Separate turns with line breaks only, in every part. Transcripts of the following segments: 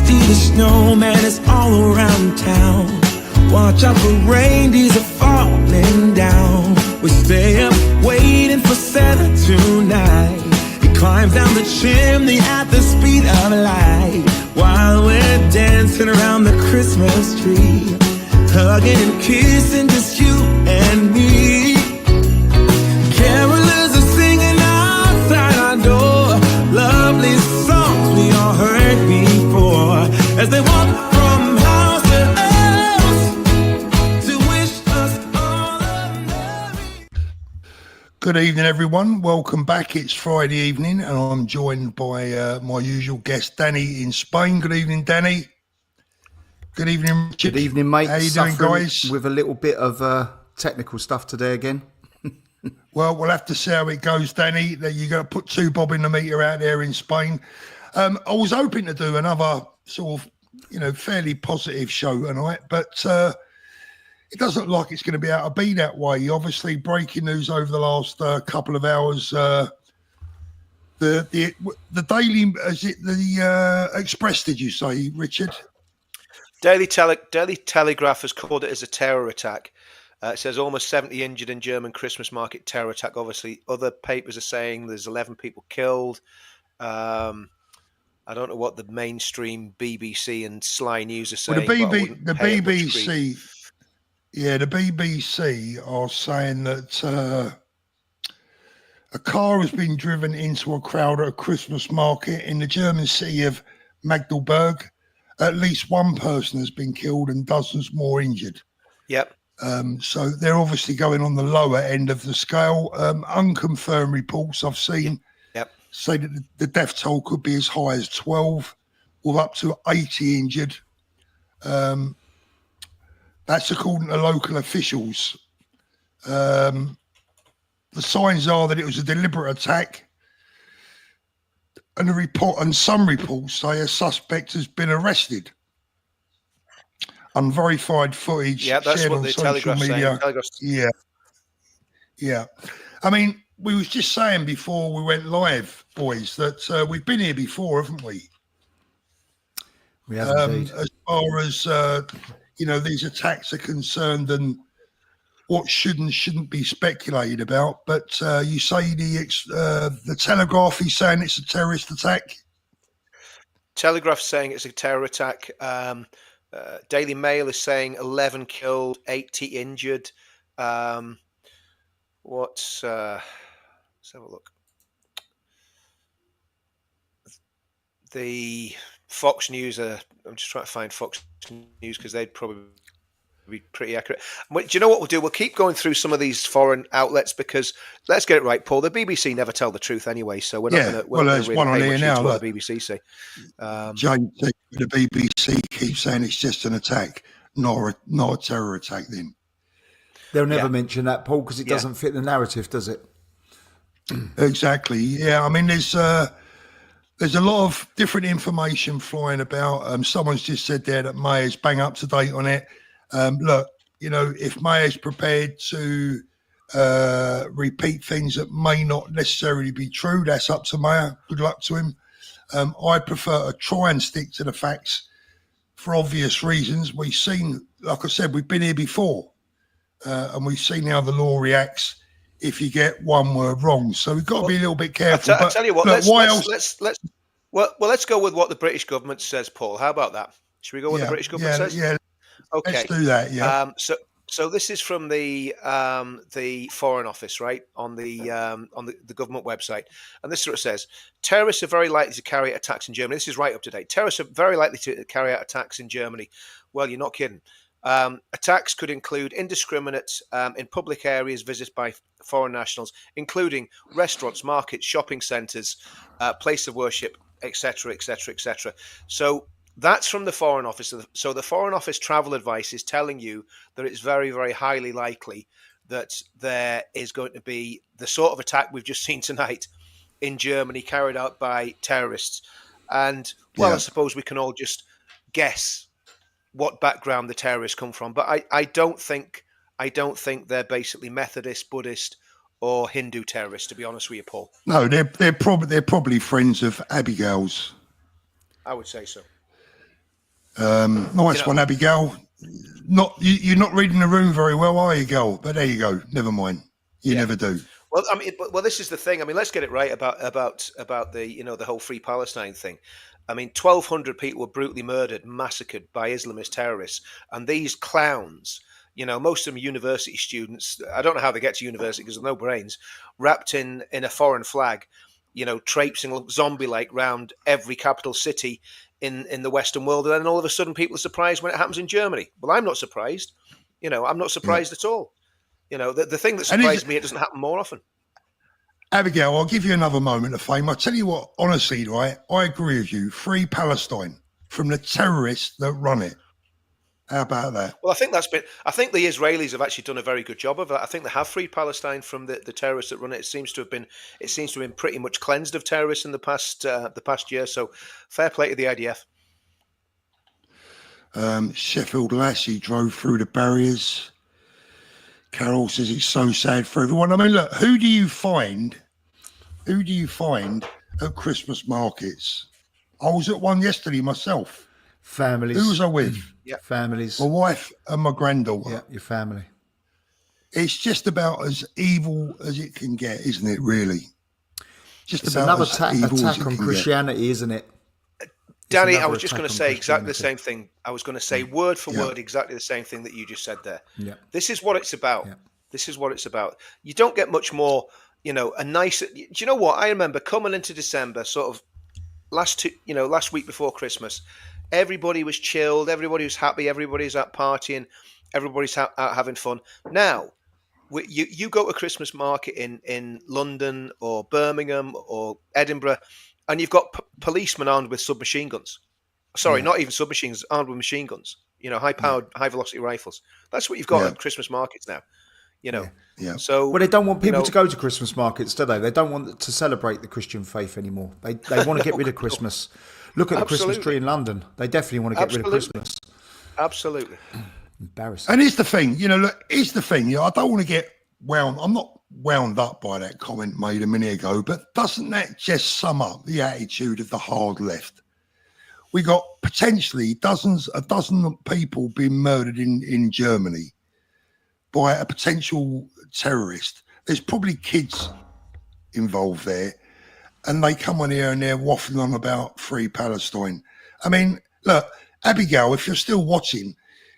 Frosty the Snowman is all around town. Watch out for reindeers are falling down. We stay up waiting for Santa tonight. He climbs down the chimney at the speed of light, while we're dancing around the Christmas tree, hugging and kissing just you and me. Carolers are singing outside our door, lovely songs we all heard before, as they walk from house to house to wish us all a merry.
Good evening, everyone. Welcome back. It's Friday evening, and I'm joined by my usual guest, Danny in Spain. Good evening, Danny. Good evening, Richard.
Good evening, mate.
How you doing, guys?
With a little bit of technical stuff today again.
Well, we'll have to see how it goes, Danny. That you're going to put 2 bob in the meter out there in Spain. I was hoping to do another sort of, fairly positive show tonight, but it doesn't look like it's going to be able to be that way. Obviously, breaking news over the last couple of hours. The Daily, is it the Express? Did you say, Richard?
Daily Telegraph has called it as a terror attack. It says almost 70 injured in German Christmas market terror attack. Obviously, other papers are saying there's 11 people killed. I don't know what the mainstream BBC and Sly News are saying.
Well, the BBC are saying that a car has been driven into a crowd at a Christmas market in the German city of Magdeburg. At least one person has been killed and dozens more injured.
Yep.
So they're obviously going on the lower end of the scale. Unconfirmed reports I've seen say that the death toll could be as high as 12 with up to 80 injured. That's according to local officials. The signs are that it was a deliberate attack. And some reports say a suspect has been arrested. Unverified footage shared on social media. Yeah. I mean, we was just saying before we went live, boys, that we've been here before, haven't we?
We have indeed.
As far as these attacks are concerned, and what should and shouldn't be speculated about. But you say the Telegraph is saying it's a terrorist attack.
Telegraph saying it's a terror attack. Daily Mail is saying 11 killed, 80 injured. Let's have a look. The Fox News I'm just trying to find Fox News because they'd probably be pretty accurate. Do you know what we'll do? We'll keep going through some of these foreign outlets because let's get it right, Paul. The BBC never tell the truth anyway, so we're not going to.
There's one on here now.
What the BBC say.
James, the BBC keeps saying it's just an attack, not a terror attack. Then
they'll never mention that, Paul, because it doesn't fit the narrative, does it?
Exactly. Yeah. I mean, there's a lot of different information flying about. Someone's just said there that Mayer's bang up to date on it. Look, if Mayer's prepared to repeat things that may not necessarily be true, that's up to Mayer. Good luck to him. I prefer to try and stick to the facts for obvious reasons. We've seen, like I said, we've been here before, and we've seen how the law reacts if you get one word wrong. So we've got to be a little bit careful.
I'll tell you what. Look, let's go with what the British government says, Paul. How about that? Should we go with the British government says?
Yeah.
Okay.
Let's do that. Yeah.
So this is from the Foreign Office, right, on the government website, and this is what it says: terrorists are very likely to carry out attacks in Germany. This is right up to date. Terrorists are very likely to carry out attacks in Germany. Well, you're not kidding. Attacks could include indiscriminate in public areas visited by foreign nationals, including restaurants, markets, shopping centres, place of worship, etc., etc., etc. So that's from the Foreign Office. So the Foreign Office travel advice is telling you that it's very, very highly likely that there is going to be the sort of attack we've just seen tonight in Germany carried out by terrorists. And, well, I suppose we can all just guess what background the terrorists come from. But I don't think they're basically Methodist, Buddhist, or Hindu terrorists, to be honest with you, Paul.
No, they're probably friends of Abigail's.
I would say so.
Nice one, Abigail. You're not reading the room very well, are you, girl? But there you go. Never mind. You never do.
Well, I mean, this is the thing. I mean, let's get it right about the the whole Free Palestine thing. I mean, 1,200 people were brutally murdered, massacred by Islamist terrorists, and these clowns. Most of them are university students. I don't know how they get to university because there's no brains. Wrapped in a foreign flag, traipsing zombie-like round every capital city in the Western world, and then all of a sudden people are surprised when it happens in Germany. Well, I'm not surprised. I'm not surprised at all. The thing that surprised me, it doesn't happen more often.
Abigail, I'll give you another moment of fame. I tell you what, honestly, right, I agree with you. Free Palestine from the terrorists that run it. How about that?
Well, I think the Israelis have actually done a very good job of that. I think they have freed Palestine from the terrorists that run it. It seems to have been pretty much cleansed of terrorists in the past year. So, fair play to the IDF.
Sheffield Lassie drove through the barriers. Carol says it's so sad for everyone. I mean, look, who do you find at Christmas markets? I was at one yesterday myself.
Families.
Who was I with?
Yeah.
Families.
My wife and my granddaughter.
Yeah, your family.
It's just about as evil as it can get, isn't it, really?
It's another attack on Christianity, isn't it?
Danny, I was just going to say exactly the same thing. I was going to say word for word exactly the same thing that you just said there.
Yeah.
This is what it's about. Yeah. This is what it's about. You don't get much more, a nice... Do you know what? I remember coming into December, sort of last week before Christmas, everybody was chilled, everybody was happy, everybody's out partying, everybody's out having fun. Now, you go to a Christmas market in London or Birmingham or Edinburgh, and you've got policemen armed with submachine guns. Sorry, not even submachines, armed with machine guns. High-powered, high-velocity rifles. That's what you've got at Christmas markets now.
Yeah.
So,
well, they don't want people to go to Christmas markets, do they? They don't want to celebrate the Christian faith anymore. They want to get rid of Christmas. Look at the Christmas tree in London. They definitely want to get rid of Christmas.
Absolutely.
Embarrassing.
And here's the thing, here's the thing. I don't want to get wound. I'm not wound up by that comment made a minute ago, but doesn't that just sum up the attitude of the hard left? We got potentially a dozen people being murdered in Germany by a potential terrorist. There's probably kids involved there, and they come on here and they're waffling on about Free Palestine. I mean, look, Abigail, if you're still watching,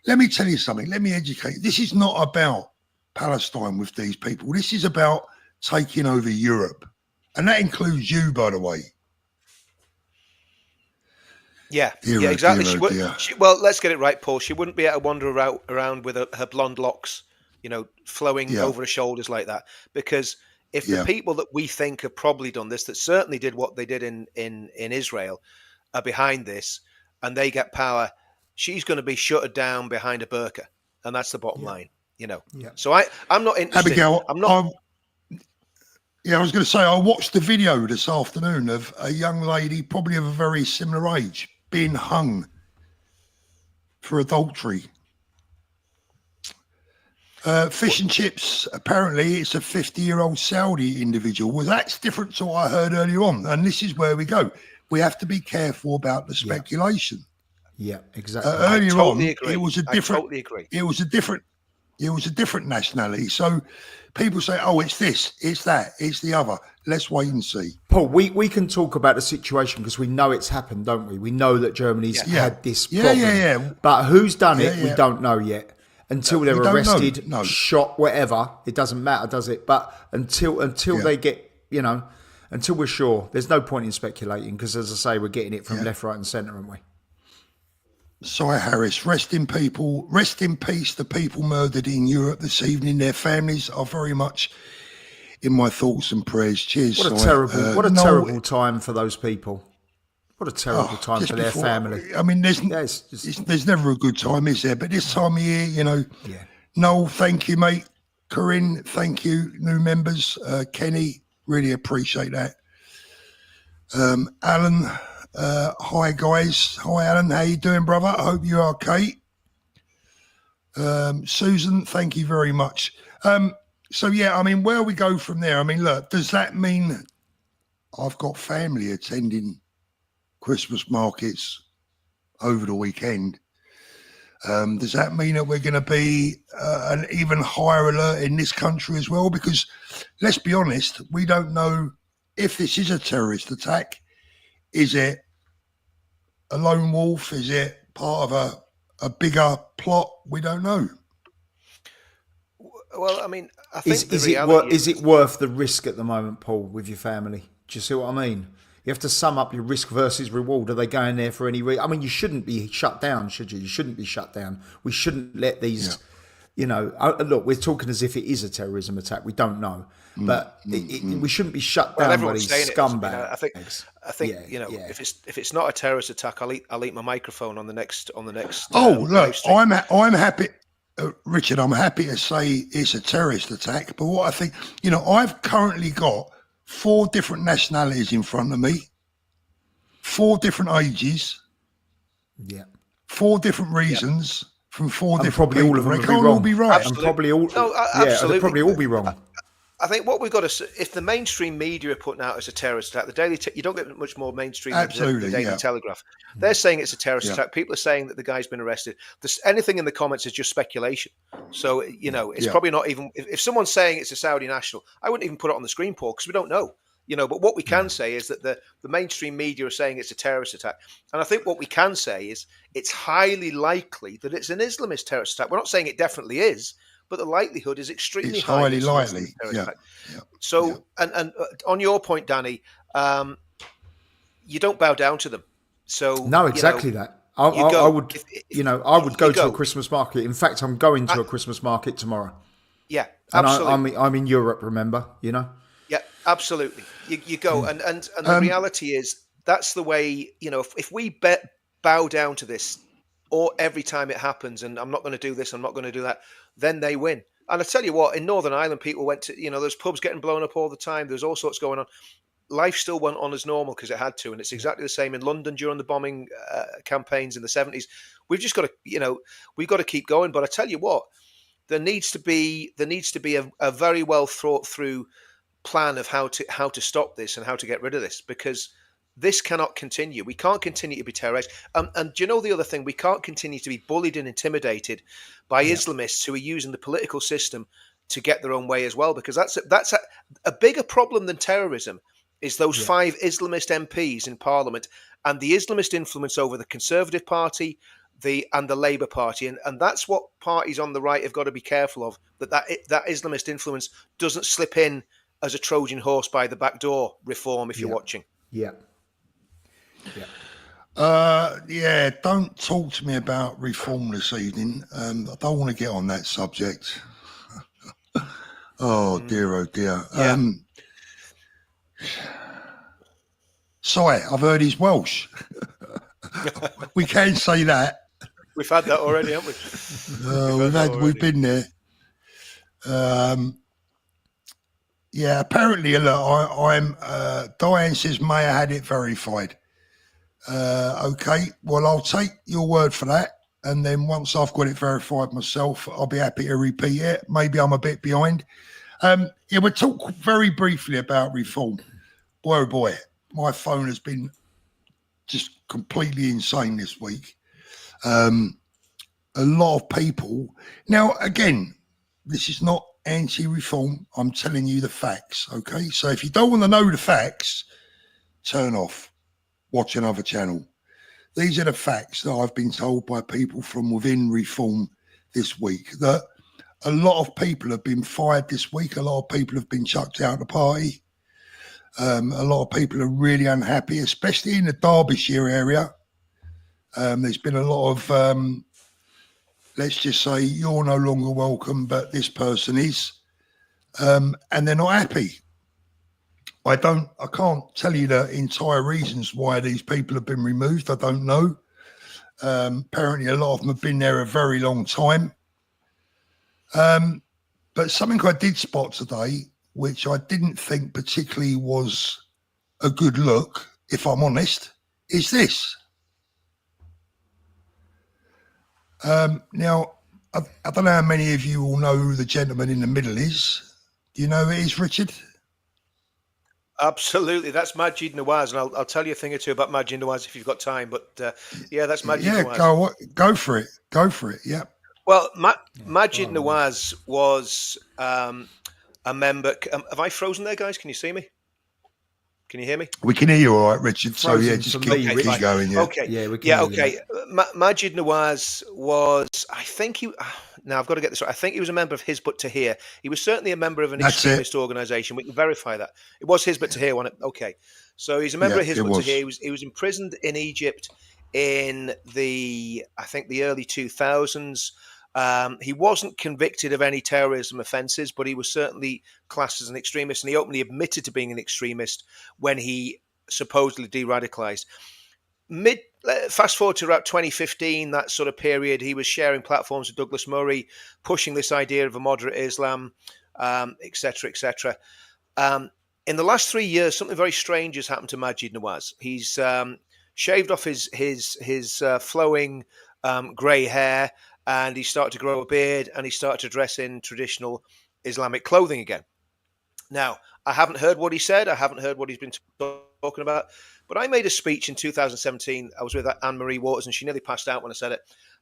let me tell you something. Let me educate you. This is not about Palestine with these people. This is about taking over Europe. And that includes you, by the way.
Yeah, exactly. Well, let's get it right, Paul. She wouldn't be able to wander around with her blonde locks, flowing over her shoulders like that. Because if the people that we think have probably done this, that certainly did what they did in Israel, are behind this, and they get power, she's going to be shuttered down behind a burqa, and that's the bottom line. So I'm not interested.
Abigail,
I'm not.
I was going to say, I watched the video this afternoon of a young lady, probably of a very similar age, being hung for adultery. Fish and chips, apparently it's a 50-year-old Saudi individual. Well, that's different to what I heard earlier on. And this is where we go. We have to be careful about the speculation.
Yeah, exactly.
Earlier
totally
on,
agree.
it was a different.
I totally agree.
It was a different nationality. So people say, "Oh, it's this, it's that, it's the other." Let's wait and see.
Paul, we can talk about the situation because we know it's happened, don't we? We know that Germany's had this problem.
Yeah.
But who's done it, we don't know yet. Until they're arrested,
no.
shot, whatever, it doesn't matter, does it? But until they get, until we're sure, there's no point in speculating because, as I say, we're getting it from left, right, and centre, aren't we?
Si Harris, rest in peace. The people murdered in Europe this evening. Their families are very much in my thoughts and prayers. Cheers.
What a terrible time for those people. What a terrible time for their family.
I mean, there's never a good time, is there? But this time of year, Noel, thank you, mate. Corinne, thank you. New members, Kenny, really appreciate that. Alan, hi guys. Hi Alan, how you doing, brother? I hope you're okay. Susan, thank you very much. Where we go from there? I mean, look, does that mean I've got family attending Christmas markets over the weekend. Does that mean that we're going to be an even higher alert in this country as well? Because let's be honest, we don't know if this is a terrorist attack. Is it a lone wolf? Is it part of a bigger plot? We don't know.
Well, I mean, I think
Is it worth the risk at the moment, Paul, with your family? Do you see what I mean? You have to sum up your risk versus reward. Are they going there for any reason? I mean, you shouldn't be shut down, should you? You shouldn't be shut down. We shouldn't let these, look, we're talking as if it is a terrorism attack. We don't know. But we shouldn't be shut down by these scumbags.
I think if it's not a terrorist attack, I'll eat my microphone on the next.
Look, I'm happy. Richard, I'm happy to say it's a terrorist attack, but what I think, I've currently got 4 different nationalities in front of me, 4 different ages, 4 different reasons from 4 different
probably
people.
All of them
they can't all be right.
And probably all,
absolutely.
They'll probably all be wrong.
I think what we've got to, if the mainstream media are putting out as a terrorist attack, you don't get much more mainstream than the Daily Telegraph. They're saying it's a terrorist attack. People are saying that the guy's been arrested. Anything in the comments is just speculation. So, it's probably not even, if someone's saying it's a Saudi national, I wouldn't even put it on the screen, Paul, because we don't know. But what we can say is that the mainstream media are saying it's a terrorist attack. And I think what we can say is it's highly likely that it's an Islamist terrorist attack. We're not saying it definitely is, but the likelihood is extremely high.
Highly likely. Yeah.
So, and on your point, Danny, you don't bow down to them. So
no, exactly that. I would go to a Christmas market. In fact, I'm going to a Christmas market tomorrow.
Yeah, absolutely.
And I'm in Europe, remember? Yeah,
absolutely. You go, and the reality is that's the way. If we bow down to this, or every time it happens, and I'm not going to do this, I'm not going to do that, then they win. And I tell you what, in Northern Ireland, people went to, there's pubs getting blown up all the time. There's all sorts going on. Life still went on as normal because it had to. And it's exactly the same in London during the bombing campaigns in the 70s. We've just got to, we've got to keep going. But I tell you what, there needs to be a very well thought through plan of how to stop this and how to get rid of this, because this cannot continue. We can't continue to be terrorized. And do you know the other thing? We can't continue to be bullied and intimidated by Islamists who are using the political system to get their own way as well, because that's a bigger problem than terrorism is those 5 Islamist MPs in Parliament and the Islamist influence over the Conservative Party and the Labour Party. And that's what parties on the right have got to be careful of, that Islamist influence doesn't slip in as a Trojan horse by the back door, Reform, if you're watching.
Yeah.
Don't talk to me about Reform this evening. I don't want to get on that subject. Oh dear. Sorry, I've heard he's Welsh. We can say that.
We've had that already, haven't we?
We've been there. Apparently, look, I'm Diane says Mayor had it verified. Okay, well, I'll take your word for that. And then once I've got it verified myself, I'll be happy to repeat it. Maybe I'm a bit behind. We'll talk very briefly about Reform. Boy, oh boy, my phone has been just completely insane this week. A lot of people. Now, again, this is not anti-Reform. I'm telling you the facts, okay? So if you don't want to know the facts, turn off. Watch another channel. These are the facts that I've been told by people from within Reform this week, that a lot of people have been fired this week. A lot of people have been chucked out of the party. A lot of people are really unhappy, especially in the Derbyshire area. There's been a lot of, let's just say, you're no longer welcome, but this person is. And they're not happy. I can't tell you the entire reasons why these people have been removed. I don't know. Apparently a lot of them have been there a very long time. But something I did spot today, which I didn't think particularly was a good look, if I'm honest, is this. Now, I don't know how many of you will know who the gentleman in the middle is. Do you know who it is, Richard?
Absolutely, that's Majid Nawaz, and I'll tell you a thing or two about Majid Nawaz if you've got time. But yeah, that's Majid
Yeah,
Nawaz.
go for it. Go for it. Yeah.
Well,
Far
Majid
away.
Nawaz was a member. Have I frozen there, guys? Can you see me? Can you hear me?
We can hear you all right, Richard. So yeah,
Frozen
just
for
keep,
me,
Okay,
Rich.
keep going. Yeah.
Okay.
Yeah, we can
Yeah,
hear you,
okay.
mate.
Majid Nawaz was, I think he, now I've got to get this right. I think he was a member of Hizb ut-Tahrir. He was certainly a member of an
That's it.
extremist organization. We can verify that. It was Hizb ut-Tahrir, wasn't it? Okay. So he's a member
Yeah,
of Hizb
it was.
ut-Tahrir. He was imprisoned in Egypt in I think the early 2000s. He wasn't convicted of any terrorism offences, but he was certainly classed as an extremist, and he openly admitted to being an extremist when he supposedly de-radicalized. Fast forward to about 2015, that sort of period, he was sharing platforms with Douglas Murray, pushing this idea of a moderate Islam, etc., etc. In the last 3 years, something very strange has happened to Majid Nawaz. He's shaved off his flowing grey hair, and he started to grow a beard, and he started to dress in traditional Islamic clothing again. Now, I haven't heard what he said. I haven't heard what he's been talking about. But I made a speech in 2017. I was with Anne-Marie Waters, and she nearly passed out when I said it.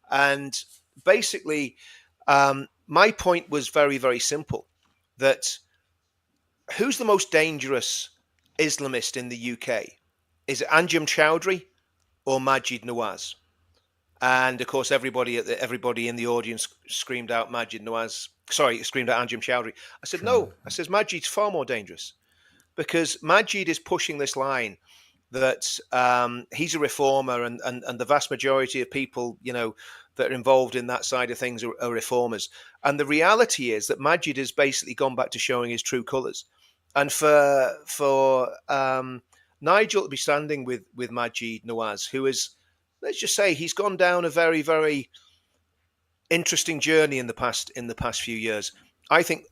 And basically, my point was very, very simple. That who's the most dangerous Islamist in the UK? Is it Anjem Chowdhury or Majid Nawaz? And of course, everybody in the audience screamed out Majid Nawaz. Sorry, screamed out Anjem Chowdhury. I said, no. I said, Majid's far more dangerous because Majid is pushing this line that he's a reformer, and the vast majority of people, that are involved in that side of things are reformers. And the reality is that Majid has basically gone back to showing his true colours. And for Nigel to be standing with Majid Nawaz, who is, let's just say, he's gone down a very, very interesting journey in the past few years. I think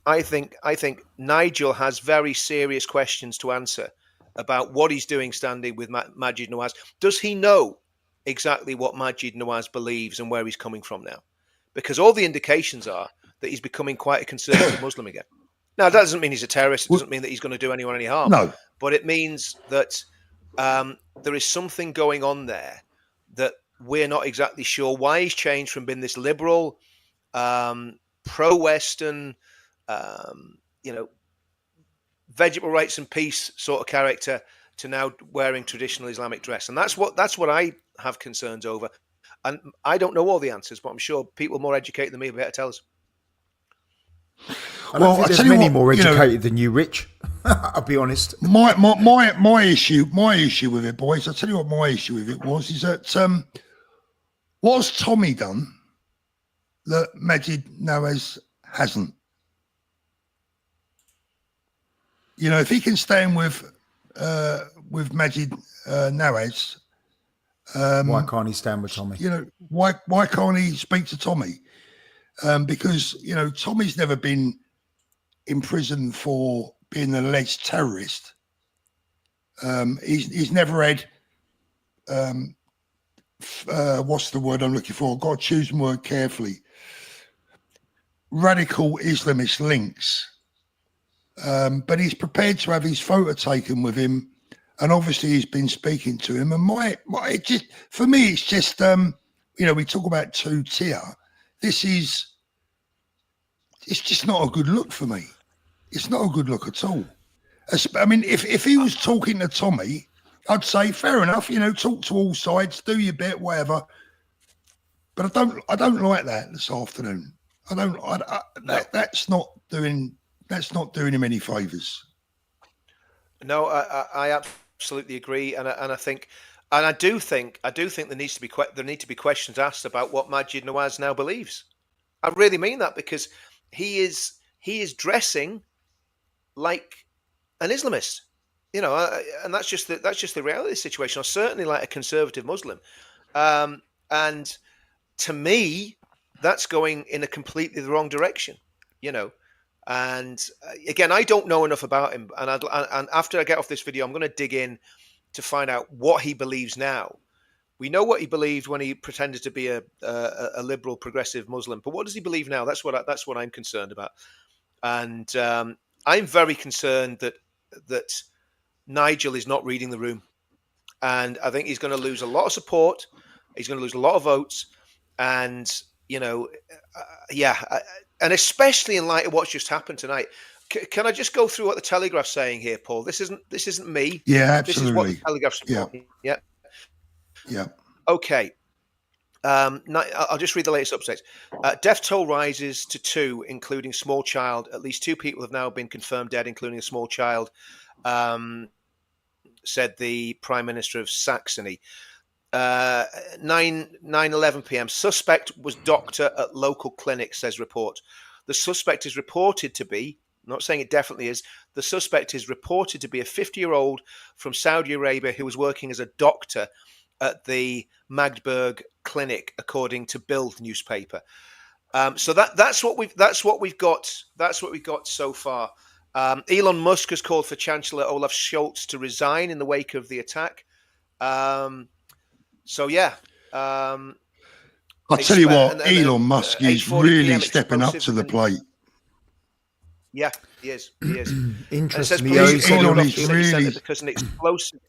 Nigel has very serious questions to answer about what he's doing standing with Majid Nawaz. Does he know exactly what Majid Nawaz believes and where he's coming from now? Because all the indications are that he's becoming quite a conservative Muslim again. Now, that doesn't mean he's a terrorist. It doesn't mean that he's going to do anyone any harm.
No.
But it means that there is something going on there that we're not exactly sure why he's changed from being this liberal, pro-Western, vegetable rights and peace sort of character to now wearing traditional Islamic dress. And that's what I have concerns over. And I don't know all the answers, but I'm sure people more educated than me will be able to tell us.
I don't think
I
there's
tell you
many
what,
more educated than you, Rich. I'll be honest.
My issue with it, boys. I tell you what my issue with it was is that what's Tommy done that Majid Nawaz hasn't? If he can stand with Majid Nawaz,
Why can't he stand with Tommy?
why can't he speak to Tommy? Because Tommy's never been in prison for being an alleged terrorist. He's never had what's the word I'm looking for? I've got to choose my word carefully. Radical Islamist links. But he's prepared to have his photo taken with him, and obviously he's been speaking to him. And for me, it's just we talk about two-tier. It's just not a good look for me. It's not a good look at all. I mean, if he was talking to Tommy, I'd say fair enough. Talk to all sides, do your bit, whatever. But I don't like that this afternoon. That's not doing him any favours.
No, I absolutely agree, and I think, and I do think there need to be questions asked about what Majid Nawaz now believes. I really mean that, because he is dressing like an Islamist, and that's just the reality of the situation, or certainly like a conservative Muslim, and to me, that's going in a completely the wrong direction, And again, I don't know enough about him, and after I get off this video, I'm going to dig in to find out what he believes now. We know what he believed when he pretended to be a liberal, progressive Muslim, but what does he believe now? That's what I'm concerned about, and I'm very concerned that Nigel is not reading the room. And I think he's going to lose a lot of support. He's going to lose a lot of votes. And, and especially in light of what's just happened tonight. Can I just go through what the Telegraph's saying here, Paul? This isn't me.
Yeah, absolutely.
This is what the Telegraph's reporting. Yeah. Okay. I'll just read the latest updates. Death toll rises to 2, including small child. At least 2 people have now been confirmed dead, including a small child, said the Prime Minister of Saxony. 9:11 p.m. Suspect was doctor at local clinic, says report. The suspect is reported to be, I'm not saying it definitely is, the suspect is reported to be a 50-year-old from Saudi Arabia who was working as a doctor at the Magdeburg clinic, according to Bild newspaper. So that's what we've got so far. Elon Musk has called for Chancellor Olaf Scholz to resign in the wake of the attack.
I'll tell you what, Elon Musk is really stepping up to the plate.
Yeah, he is.
Interesting.
Elon is really
because an explosive.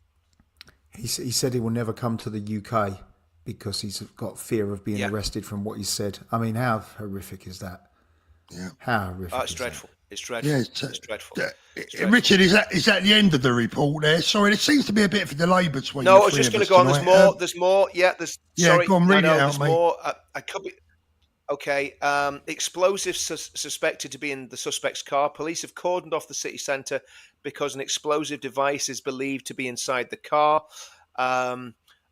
He said he will never come to the UK because he's got fear of being arrested from what he said. I mean, how horrific is that?
Yeah.
How horrific?
It's dreadful. It's dreadful.
Yeah,
it's dreadful.
Richard, is that the end of the report there? Sorry, there seems to be a bit of a delay between.
No, I was just going to go on. There's more. Yeah, sorry.
Go on, read it out,
there's
mate.
more. I could be. Okay. Explosives suspected to be in the suspect's car. Police have cordoned off the city centre because an explosive device is believed to be inside the car.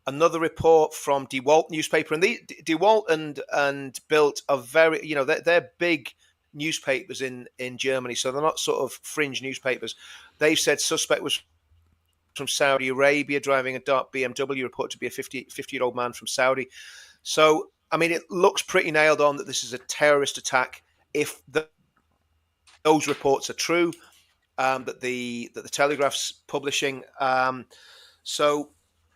Another report from DeWalt newspaper, and DeWalt and Bild are very, they're big newspapers in Germany, so they're not sort of fringe newspapers. They've said suspect was from Saudi Arabia, driving a dark BMW, reported to be a 50-year-old man from Saudi. So, I mean, it looks pretty nailed on that this is a terrorist attack. If those reports are true, that the Telegraph's publishing. So,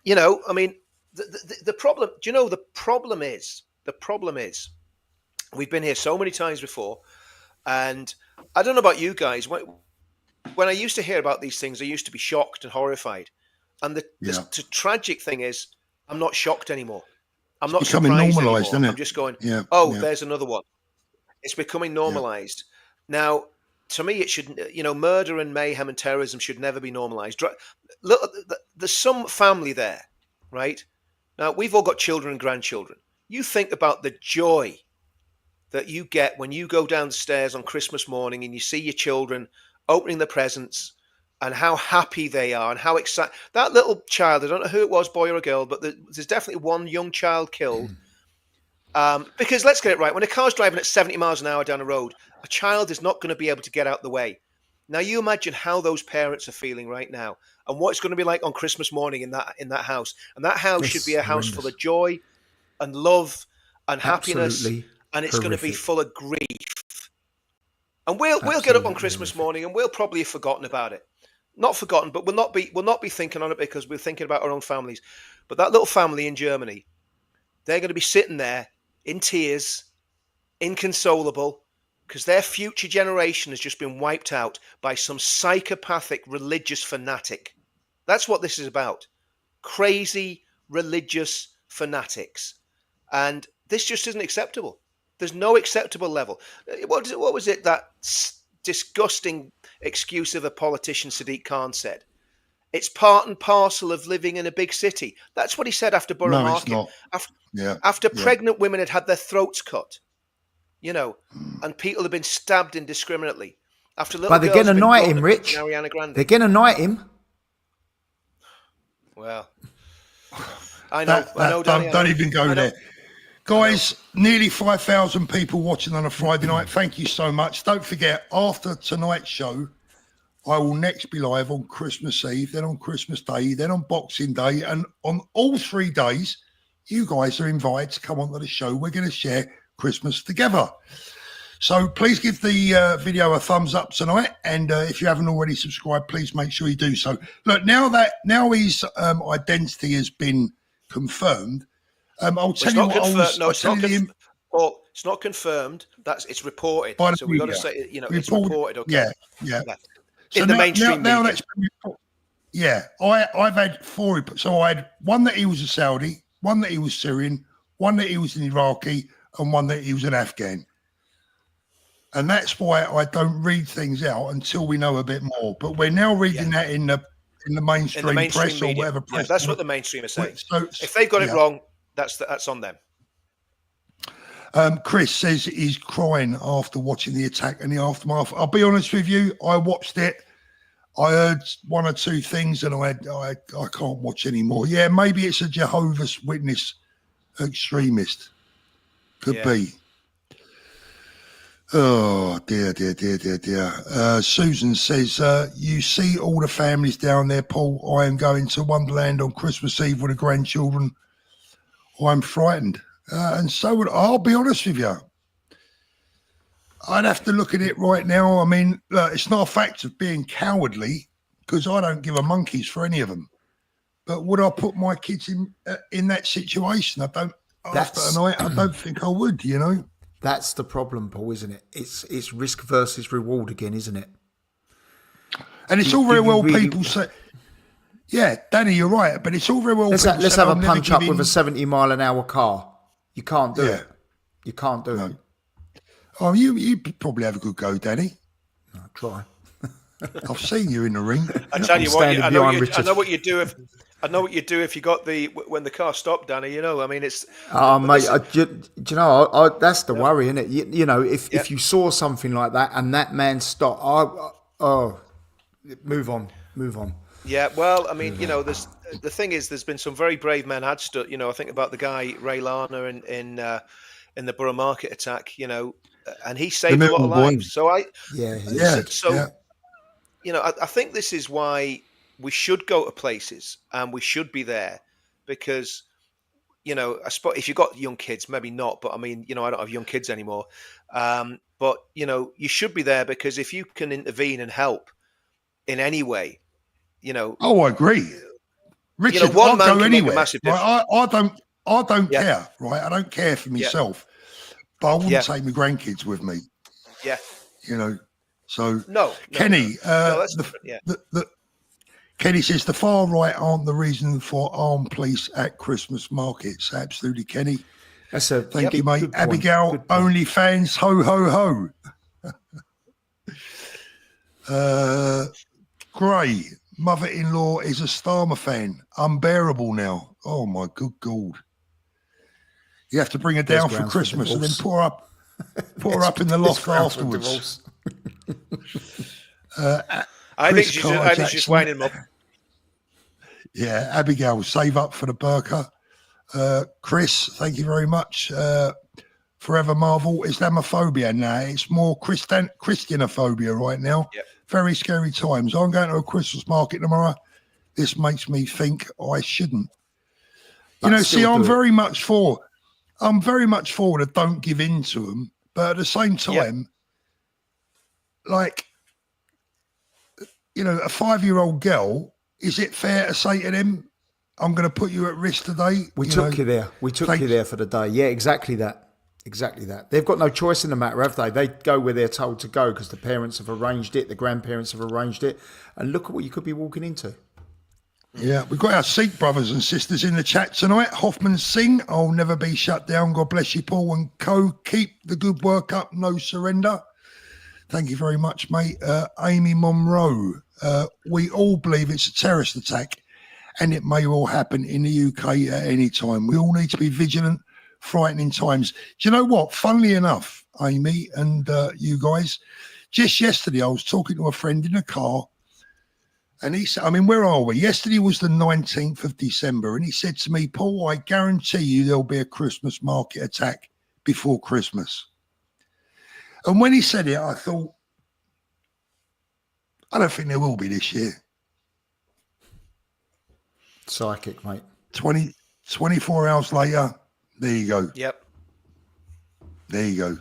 I mean, the problem. Do you know the problem is? The problem is, we've been here so many times before, and I don't know about you guys. When I used to hear about these things, I used to be shocked and horrified. And the tragic thing is, I'm not shocked anymore. I'm not
becoming
surprised
normalized,
anymore.
isn't it?
I'm just going,
yeah.
There's another one. It's becoming normalized. Now, to me, it should, murder and mayhem and terrorism should never be normalized. Look, there's some family there, right? Now, we've all got children and grandchildren. You think about the joy that you get when you go downstairs on Christmas morning and you see your children opening the presents and how happy they are and how excited. That little child, I don't know who it was, boy or a girl, but there's definitely one young child killed. Because let's get it right. When a car's driving at 70 miles an hour down a road, a child is not going to be able to get out the way. Now, you imagine how those parents are feeling right now and what it's going to be like on Christmas morning in that house. And that house should be a house full of joy and love and happiness. And it's going to be full of grief. And we'll get up on Christmas morning and we'll probably have forgotten about it. Not forgotten, but we'll not be thinking on it because we're thinking about our own families. But that little family in Germany, they're going to be sitting there in tears, inconsolable, because their future generation has just been wiped out by some psychopathic religious fanatic. That's what this is about. Crazy religious fanatics. And this just isn't acceptable. There's no acceptable level. What was it that disgusting excuse of a politician Sadiq Khan said? It's part and parcel of living in a big city. That's what he said after Borough Market. After pregnant women had their throats cut, and people had been stabbed indiscriminately. After little
but they're going to knight him, Rich.
Ariana Grande.
They're going to knight him.
Well, I know.
Don't even go there. Guys, nearly 5,000 people watching on a Friday night. Thank you so much. Don't forget, after tonight's show, I will next be live on Christmas Eve, then on Christmas Day, then on Boxing Day. And on all 3 days, you guys are invited to come onto the show. We're going to share Christmas together. So please give the video a thumbs up tonight. And if you haven't already subscribed, please make sure you do so. Look, now his identity has been confirmed, I'll tell you what I was.
No, it's not confirmed. Paul, it's not confirmed. It's reported. So we've got to say, it's reported. Okay.
Yeah.
In the mainstream
now
media.
that's been reported. Yeah, I've had 4. So I had one that he was a Saudi, one that he was Syrian, one that he was an Iraqi, and one that he was an Afghan. And that's why I don't read things out until we know a bit more. But we're now reading that in the mainstream, press
media.
or whatever press.
Yeah, that's what the mainstream is saying.
So,
if they've got it wrong, that's on them.
Chris says he's crying after watching the attack and the aftermath. I'll be honest with you, I watched it. I heard 1 or 2 things and I can't watch anymore. Yeah, maybe it's a Jehovah's Witness extremist. Could be. Oh, dear. Susan says, you see all the families down there, Paul. I am going to Wonderland on Christmas Eve with the grandchildren. I'm frightened. And so would I'll be honest with you. I'd have to look at it right now. I mean, look, it's not a fact of being cowardly because I don't give a monkeys for any of them. But would I put my kids in that situation? I don't. After a night, I don't think I would. You know.
That's the problem, Paul, isn't it? It's risk versus reward again, isn't it?
And it's all very well people say, yeah, Danny, you're right, but it's all very well.
Let's have a punch up with a 70-mile-an-hour car. You can't do it. You can't do it.
Oh, you probably have a good go, Danny.
I'll try.
I've seen you in the ring.
I tell you what, I know what you do if. I know what you do if you got when the car stopped, Danny. You know, I mean, it's.
Mate, do you know? That's the worry, isn't it? You know, if you saw something like that and that man stopped, move on.
Yeah, well, I mean, you know, the thing is, there's been some very brave men had stood. You know, I think about the guy Ray Lana in the Borough Market attack. You know, and he saved a lot of lives. So you know, I think this is why we should go to places and we should be there because, you know, I suppose if you've got young kids, maybe not, but I mean, you know, I don't have young kids anymore. But, you know, you should be there because if you can intervene and help in any way, you know.
Oh, I agree. Richard,
you know, one man
I'll go
can
anywhere.
make a massive difference.
Right? I don't care, right? I don't care for myself, but I wouldn't take my grandkids with me.
Yeah.
You know, so
no,
Kenny,
that's different.
Kenny says the far right aren't the reason for armed police at Christmas markets. Absolutely, Kenny. Thank you, mate. Abigail, OnlyFans, ho, ho, ho. Gray, mother-in-law is a Starmer fan. Unbearable now. Oh, my good God. You have to bring her down for Christmas and then put her up in the loft afterwards.
I think she's just winding him up.
Yeah, Abigail, save up for the burqa. Chris, thank you very much. Forever Marvel, Islamophobia now. It's more Christianophobia right now. Yep. Very scary times. I'm going to a Christmas market tomorrow. This makes me think I shouldn't. You know, see, I'm very much for the don't give in to them. But at the same time, like, you know, a 5-year-old girl, is it fair to say to them, I'm going to put you at risk today?
We took you there. We took you there for the day. Yeah, exactly that. Exactly that. They've got no choice in the matter, have they? They go where they're told to go because the parents have arranged it, the grandparents have arranged it. And look at what you could be walking into.
Yeah, we've got our Sikh brothers and sisters in the chat tonight. Hoffman Singh, I'll never be shut down. God bless you, Paul and co. Keep the good work up. No surrender. Thank you very much, mate. Amy Monroe, we all believe it's a terrorist attack and it may well happen in the UK at any time. We all need to be vigilant, frightening times. Do you know what? Funnily enough, Amy and you guys, just yesterday I was talking to a friend in a car and he said, I mean, where are we? Yesterday was the 19th of December and he said to me, Paul, I guarantee you there'll be a Christmas market attack before Christmas. And when he said it, I thought, I don't think there will be this year.
Psychic, mate.
24 hours later, there you go.
Yep.
There you go.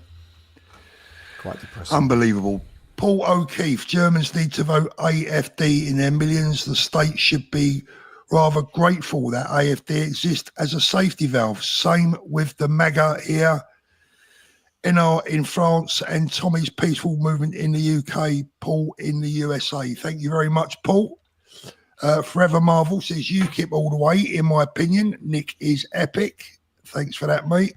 Quite depressing.
Unbelievable. Paul O'Keefe, Germans need to vote AFD in their millions. The state should be rather grateful that AFD exists as a safety valve. Same with the MAGA here. In France and Tommy's peaceful movement in the UK, Paul in the USA. Thank you very much, Paul. Forever Marvel says UKIP all the way. In my opinion, Nick is epic. Thanks for that, mate.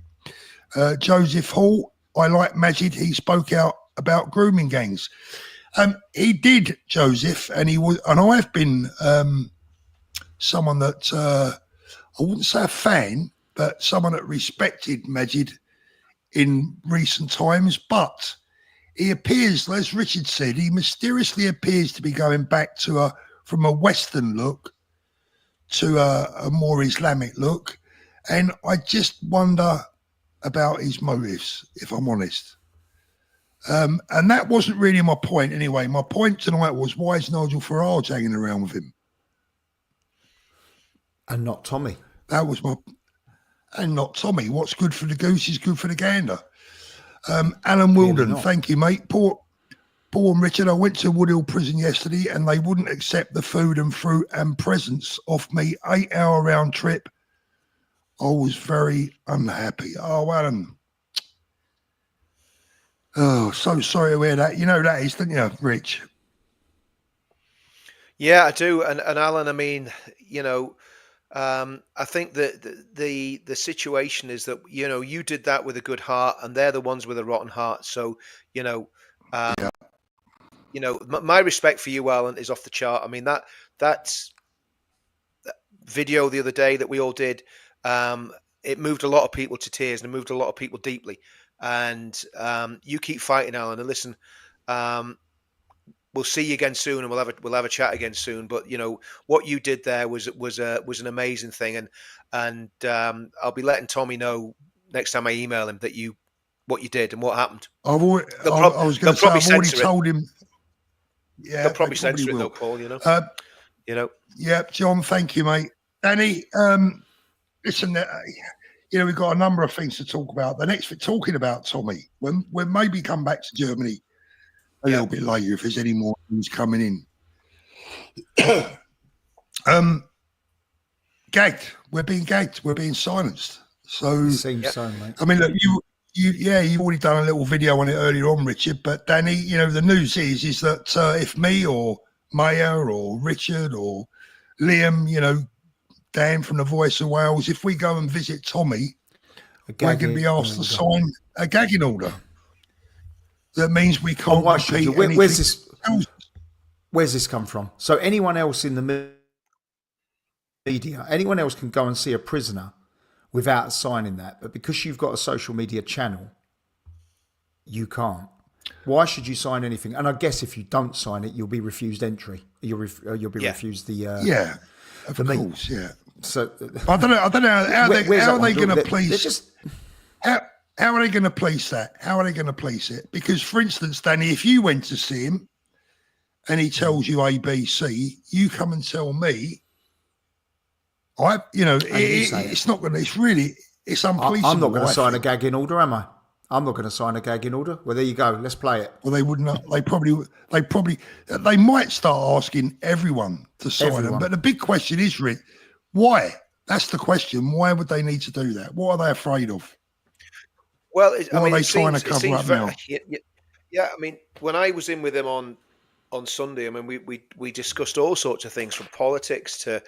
Joseph Hall, I like Majid. He spoke out about grooming gangs. He did, Joseph, and I've been someone that I wouldn't say a fan, but someone that respected Majid in recent times. But he appears, as Richard said, he mysteriously appears to be going back to from a Western look to a more Islamic look. And I just wonder about his motives, if I'm honest. And that wasn't really my point anyway. My point tonight was, why is Nigel Farage hanging around with him?
And not Tommy.
That was and not Tommy. What's good for the goose is good for the gander. Alan Wilden, thank you, mate. Paul and Richard, I went to Woodhill Prison yesterday and they wouldn't accept the food and fruit and presents off me. 8-hour round trip. I was very unhappy. Oh, Alan. Oh, so sorry to hear that. You know who that is, don't you, Rich?
Yeah, I do. And Alan, I mean, I think that the situation is that, you did that with a good heart and they're the ones with a rotten heart. So, my respect for you, Alan, is off the chart. I mean, that video the other day that we all did, it moved a lot of people to tears and it moved a lot of people deeply. And you keep fighting, Alan. And listen, we'll see you again soon, and we'll have a chat again soon. But what you did there was an amazing thing, and I'll be letting Tommy know next time I email him that what you did and what happened.
I was going to say I've already told him. Yeah,
they'll probably censor it though, Paul.
Yeah, John, thank you, mate. Danny, listen, we've got a number of things to talk about. The next, talking about Tommy, when maybe come back to Germany a little bit later if there's any more news coming in. Gagged. We're being gagged. We're being silenced. So,
so, mate.
I mean, look, you've already done a little video on it earlier on, Richard. But Danny, the news is that if me or Maya or Richard or Liam, Dan from the Voice of Wales, if we go and visit Tommy, we're going to be asked to sign a gagging order. That means we can't repeat anything.
Where's this come from? So anyone else in the media, anyone else can go and see a prisoner without signing that. But because you've got a social media channel, you can't. Why should you sign anything? And I guess if you don't sign it, you'll be refused entry. You'll be refused the...
of course, yeah.
So
I don't know how are they going to police... How are they going to police that? How are they going to police it? Because, for instance, Danny, if you went to see him and he tells you A, B, C, you come and tell me, it's not going to, it's unpoliceable.
I'm not going to sign a gagging order, am I? I'm not going to sign a gagging order. Well, there you go. Let's play it.
Well, they would not. They might start asking everyone to sign them. But the big question is, Rick, why? That's the question. Why would they need to do that? What are they afraid of?
Well,
are they trying to cover up now?
Yeah, I mean, when I was in with him on Sunday, I mean, we discussed all sorts of things from politics to,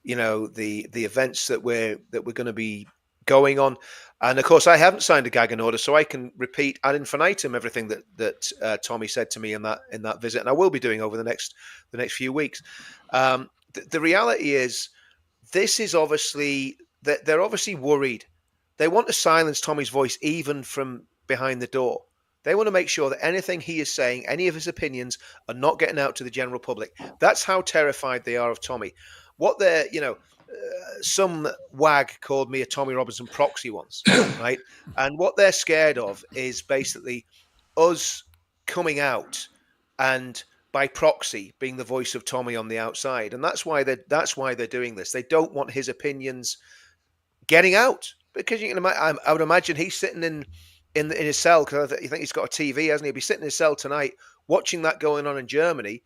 the events that we're going to be going on, and of course, I haven't signed a gagging order, so I can repeat ad infinitum everything that Tommy said to me in that visit, and I will be doing over the next few weeks. The reality is, this is obviously they're obviously worried. They want to silence Tommy's voice even from behind the door. They want to make sure that anything he is saying, any of his opinions, are not getting out to the general public. That's how terrified they are of Tommy. What they're, some wag called me a Tommy Robinson proxy once, right? And what they're scared of is basically us coming out and by proxy being the voice of Tommy on the outside. And that's why they're doing this. They don't want his opinions getting out. Because you can imagine, I would imagine he's sitting in his cell, because you think he's got a TV, hasn't he? He'll be sitting in his cell tonight, watching that going on in Germany,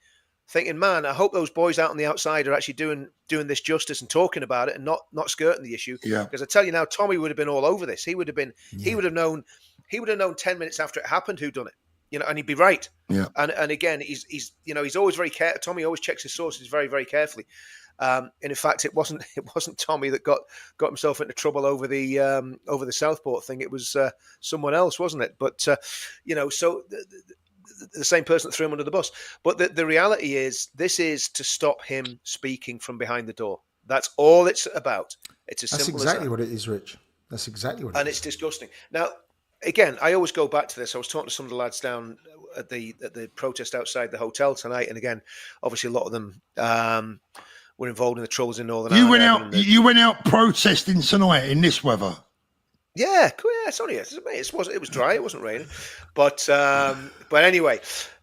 thinking, "Man, I hope those boys out on the outside are actually doing this justice and talking about it and not skirting the issue."
Yeah.
Because I tell you now, Tommy would have been all over this. He would have known 10 minutes after it happened who done it. and he'd be right.
Yeah.
And again, he's always very careful. Tommy always checks his sources very, very carefully. And in fact, it wasn't Tommy that got himself into trouble over the Southport thing. It was someone else, wasn't it? But so the same person that threw him under the bus. But the reality is, this is to stop him speaking from behind the door. That's all it's about. It's as
That's
simple
exactly
as that.
what it is, Rich. That's exactly what it is.
And it's disgusting. Now, again, I always go back to this. I was talking to some of the lads down at the protest outside the hotel tonight, and again, obviously a lot of them were involved in the troubles in Northern Ireland.
You went out protesting tonight in this weather.
Yeah, it's only it was dry. It wasn't raining, but anyway,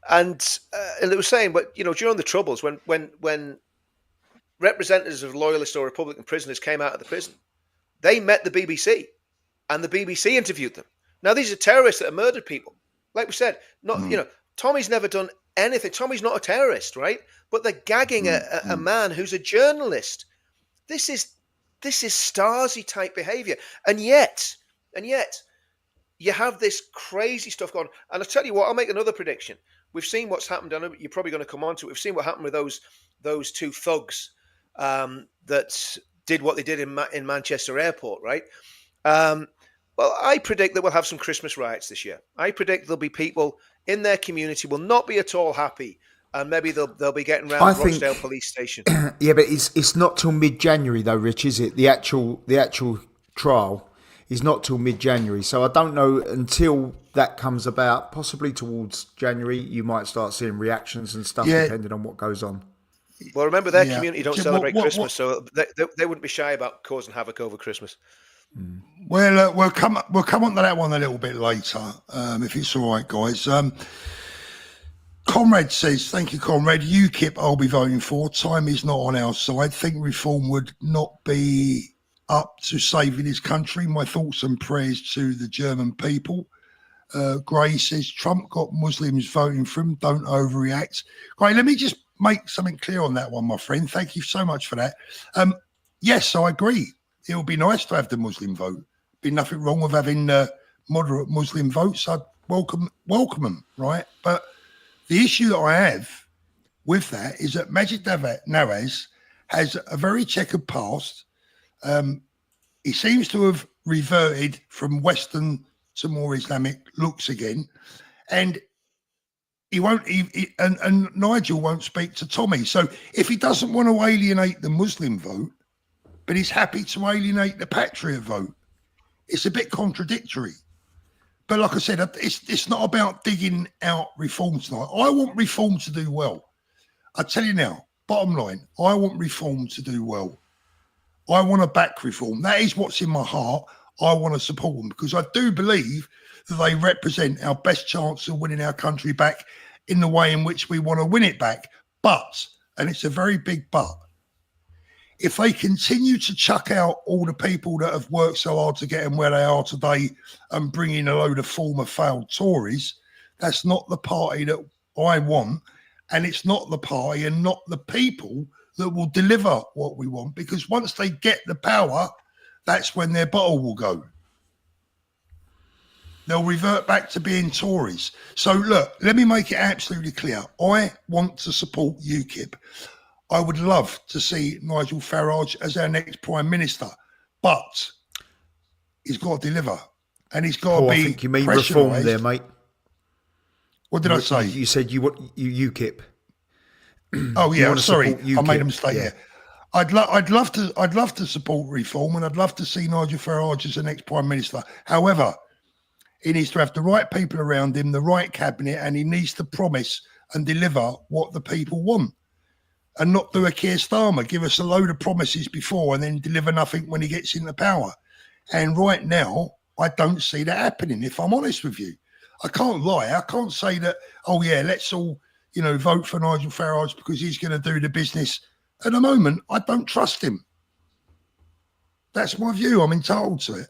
and it was saying, but during the troubles, when representatives of loyalist or Republican prisoners came out of the prison, they met the BBC, and the BBC interviewed them. Now, these are terrorists that have murdered people. Like we said, Tommy's never done anything. Tommy's not a terrorist, right? But they're gagging a man who's a journalist. This is Stasi type behavior, and yet you have this crazy stuff going. And I'll tell you what, I'll make another prediction. We've seen what's happened. I know you're probably going to come on to it. We've seen what happened with those two thugs that did what they did in Manchester Airport, right? Well, I predict that we'll have some Christmas riots this year. I predict there'll be people in their community will not be at all happy, and maybe they'll be getting around Rochdale Police Station.
Yeah, but it's not till mid-January though, Rich, is it? The actual trial is not till mid-January, so I don't know until that comes about. Possibly towards January, you might start seeing reactions and stuff depending on what goes on.
Well, remember their community don't celebrate Christmas, so they wouldn't be shy about causing havoc over Christmas.
Well, we'll come on to that one a little bit later, if it's all right, guys. Conrad says, thank you, Conrad. UKIP I'll be voting for. Time is not on our side. Think reform would not be up to saving this country. My thoughts and prayers to the German people. Gray says, Trump got Muslims voting for him. Don't overreact. Gray, let me just make something clear on that one, my friend. Thank you so much for that. Yes, I agree. It would be nice to have the Muslim vote. Be nothing wrong with having moderate Muslim votes. I'd welcome them, right? But the issue that I have with that is that Majid Nawaz has a very checkered past. He seems to have reverted from Western to more Islamic looks again, and he won't. And Nigel won't speak to Tommy. So if he doesn't want to alienate the Muslim vote, but he's happy to alienate the patriot vote, it's a bit contradictory. But like I said, it's not about digging out reform tonight. I want reform to do well. I tell you now, bottom line, I want reform to do well. I want to back reform. That is what's in my heart. I want to support them because I do believe that they represent our best chance of winning our country back in the way in which we want to win it back. But, and it's a very big but, if they continue to chuck out all the people that have worked so hard to get them where they are today and bring in a load of former failed Tories, that's not the party that I want. And it's not the party and not the people that will deliver what we want, because once they get the power, that's when their bottle will go. They'll revert back to being Tories. So look, let me make it absolutely clear. I want to support UKIP. I would love to see Nigel Farage as our next Prime Minister, but he's got to deliver, and he's got to be.
I think you mean reform there, mate.
What did I say?
You said you want UKIP.
Oh yeah, sorry, I made a mistake. Yeah, I'd love to support reform, and I'd love to see Nigel Farage as the next Prime Minister. However, he needs to have the right people around him, the right cabinet, and he needs to promise and deliver what the people want. And not do a Keir Starmer, give us a load of promises before and then deliver nothing when he gets into power. And right now, I don't see that happening, if I'm honest with you. I can't lie. I can't say that, oh yeah, let's all, vote for Nigel Farage because he's going to do the business. At the moment, I don't trust him. That's my view. I'm entitled to it.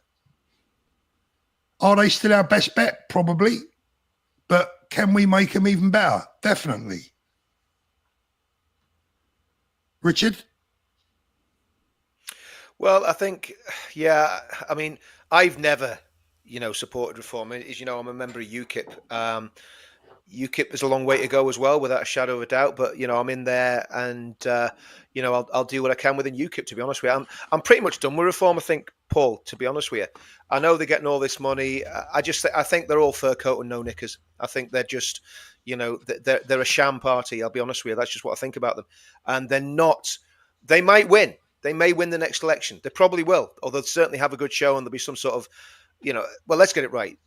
Are they still our best bet? Probably. But can we make them even better? Definitely. Richard?
Well, I think, I mean, I've never, supported reform. As you know, I'm a member of UKIP. UKIP is a long way to go as well, without a shadow of a doubt. But I'm in there, and I'll do what I can within UKIP. To be honest with you, I'm pretty much done with reform. I think, Paul. To be honest with you, I know they're getting all this money. I think they're all fur coat and no knickers. I think they're just, they're a sham party. I'll be honest with you. That's just what I think about them. And they're not. They might win. They may win the next election. They probably will. Or they'll certainly have a good show, and there'll be some sort of, well, let's get it right.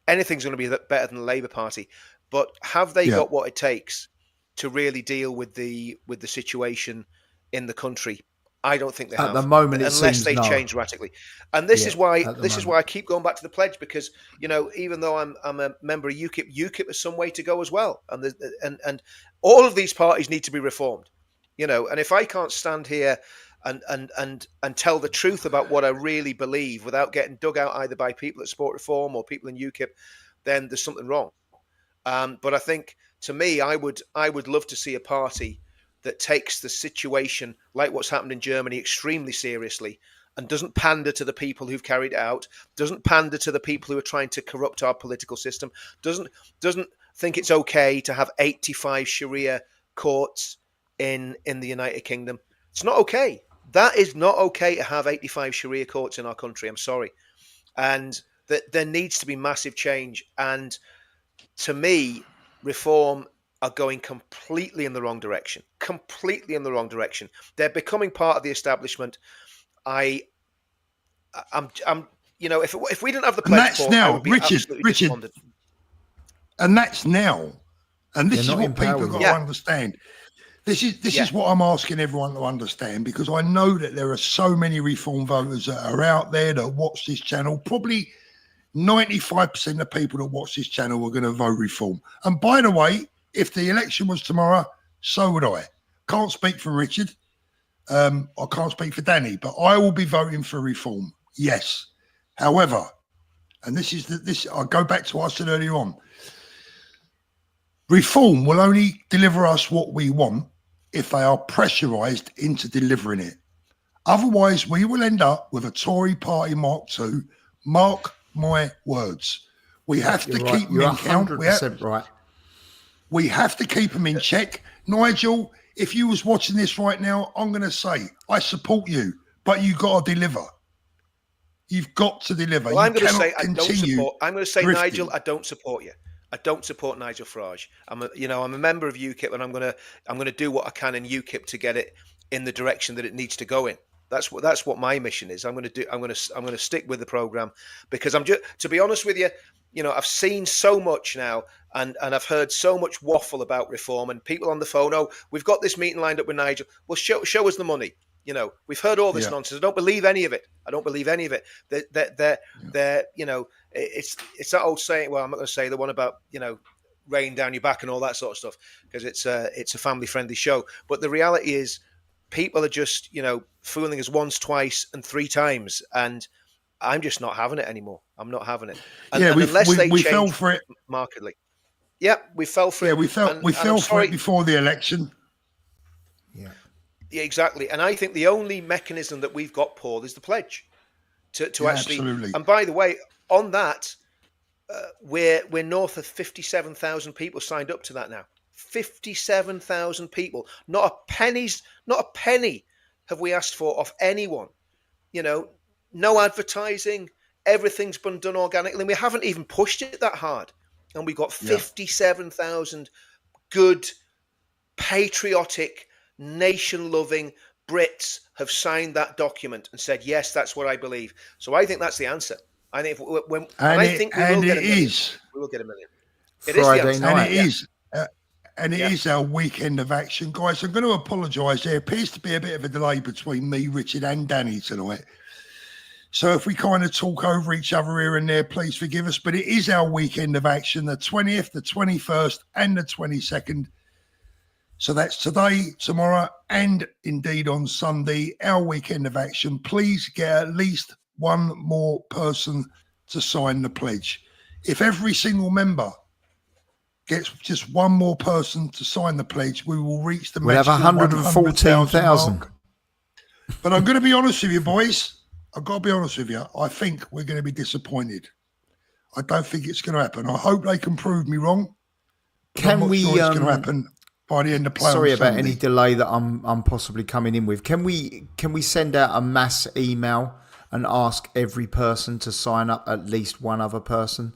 Anything's going to be better than the Labour Party. But have they got what it takes to really deal with the situation in the country? I don't think they have.
At the moment,
unless they change radically. And this is why I keep going back to the pledge, because even though I'm a member of UKIP has some way to go as well. And all of these parties need to be reformed. And if I can't stand here and tell the truth about what I really believe without getting dug out either by people that support reform or people in UKIP, then there's something wrong. But I think, to me, I would love to see a party that takes the situation, like what's happened in Germany, extremely seriously, and doesn't pander to the people who've carried it out, doesn't pander to the people who are trying to corrupt our political system, doesn't think it's okay to have 85 Sharia courts in the United Kingdom. It's not okay. That is not okay to have 85 Sharia courts in our country. I'm sorry. And that there needs to be massive change. And to me, reform are going completely in the wrong direction. Completely in the wrong direction. They're becoming part of the establishment. I'm if we didn't have the pledge,
and that's
Paul,
now,
I would be
Richard,
despondent.
And that's now, and this
They're
is
not
what people
empowered.
got to understand. This is what I'm asking everyone to understand, because I know that there are so many reform voters that are out there that watch this channel. Probably 95% of people that watch this channel are going to vote reform. And by the way, if the election was tomorrow, so would I. Can't speak for Richard. I can't speak for Danny, but I will be voting for reform. Yes. However, and this I go back to what I said earlier on. Reform will only deliver us what we want if they are pressurised into delivering it. Otherwise, we will end up with a Tory party Mark II. Mark my words. We have to keep them in count.
100% right.
We have to keep them in check. Nigel, if you was watching this right now, I'm going to say, I support you, but you got to deliver. You've got to deliver.
Well, I'm going to say
drifting.
Nigel, I don't support you. I don't support Nigel Farage. I'm a member of UKIP, and I'm going to do what I can in UKIP to get it in the direction that it needs to go in. That's what my mission is. I'm going to stick with the program, because to be honest with you, I've seen so much now, and I've heard so much waffle about reform, and people on the phone. Oh, we've got this meeting lined up with Nigel. Well, show us the money. We've heard all this nonsense. I don't believe any of it. They're it's that old saying. Well, I'm not going to say the one about rain down your back and all that sort of stuff, because it's a family friendly show. But the reality is, people are just fooling us once, twice, and three times, and I'm just not having it anymore. I'm not having it. And unless they change
fell for it
markedly. Yeah, we fell for it.
Yeah, we fell for it before the election.
Yeah, exactly. And I think the only mechanism that we've got, Paul, is the pledge to actually.
Absolutely.
And by the way, on that, we're north of 57,000 people signed up to that now. 57,000 people. Not a penny have we asked for off anyone. No advertising. Everything's been done organically, and we haven't even pushed it that hard. And we got 57,000 good, patriotic, nation-loving Brits have signed that document and said, yes, that's what I believe. So I think that's the answer. I think we will get a million. It
Friday
is the answer.
night.
And it is our weekend of action, guys. I'm going to apologise. There appears to be a bit of a delay between me, Richard, and Danny tonight. So if we kind of talk over each other here and there, please forgive us. But it is our weekend of action, the 20th, the 21st, and the 22nd. So that's today, tomorrow, and indeed on Sunday, our weekend of action. Please get at least one more person to sign the pledge. If every single member gets just one more person to sign the pledge, we will reach the
We'll have 114,000.
But I'm going to be honest with you, boys. I've got to be honest with you. I think we're going to be disappointed. I don't think it's going to happen. I hope they can prove me wrong. I'm
Can
not
we?
sure it's going to happen by the end of play
Sorry
on
about
Sunday.
any delay that I'm possibly coming in with. Can we send out a mass email and ask every person to sign up, at least one other person,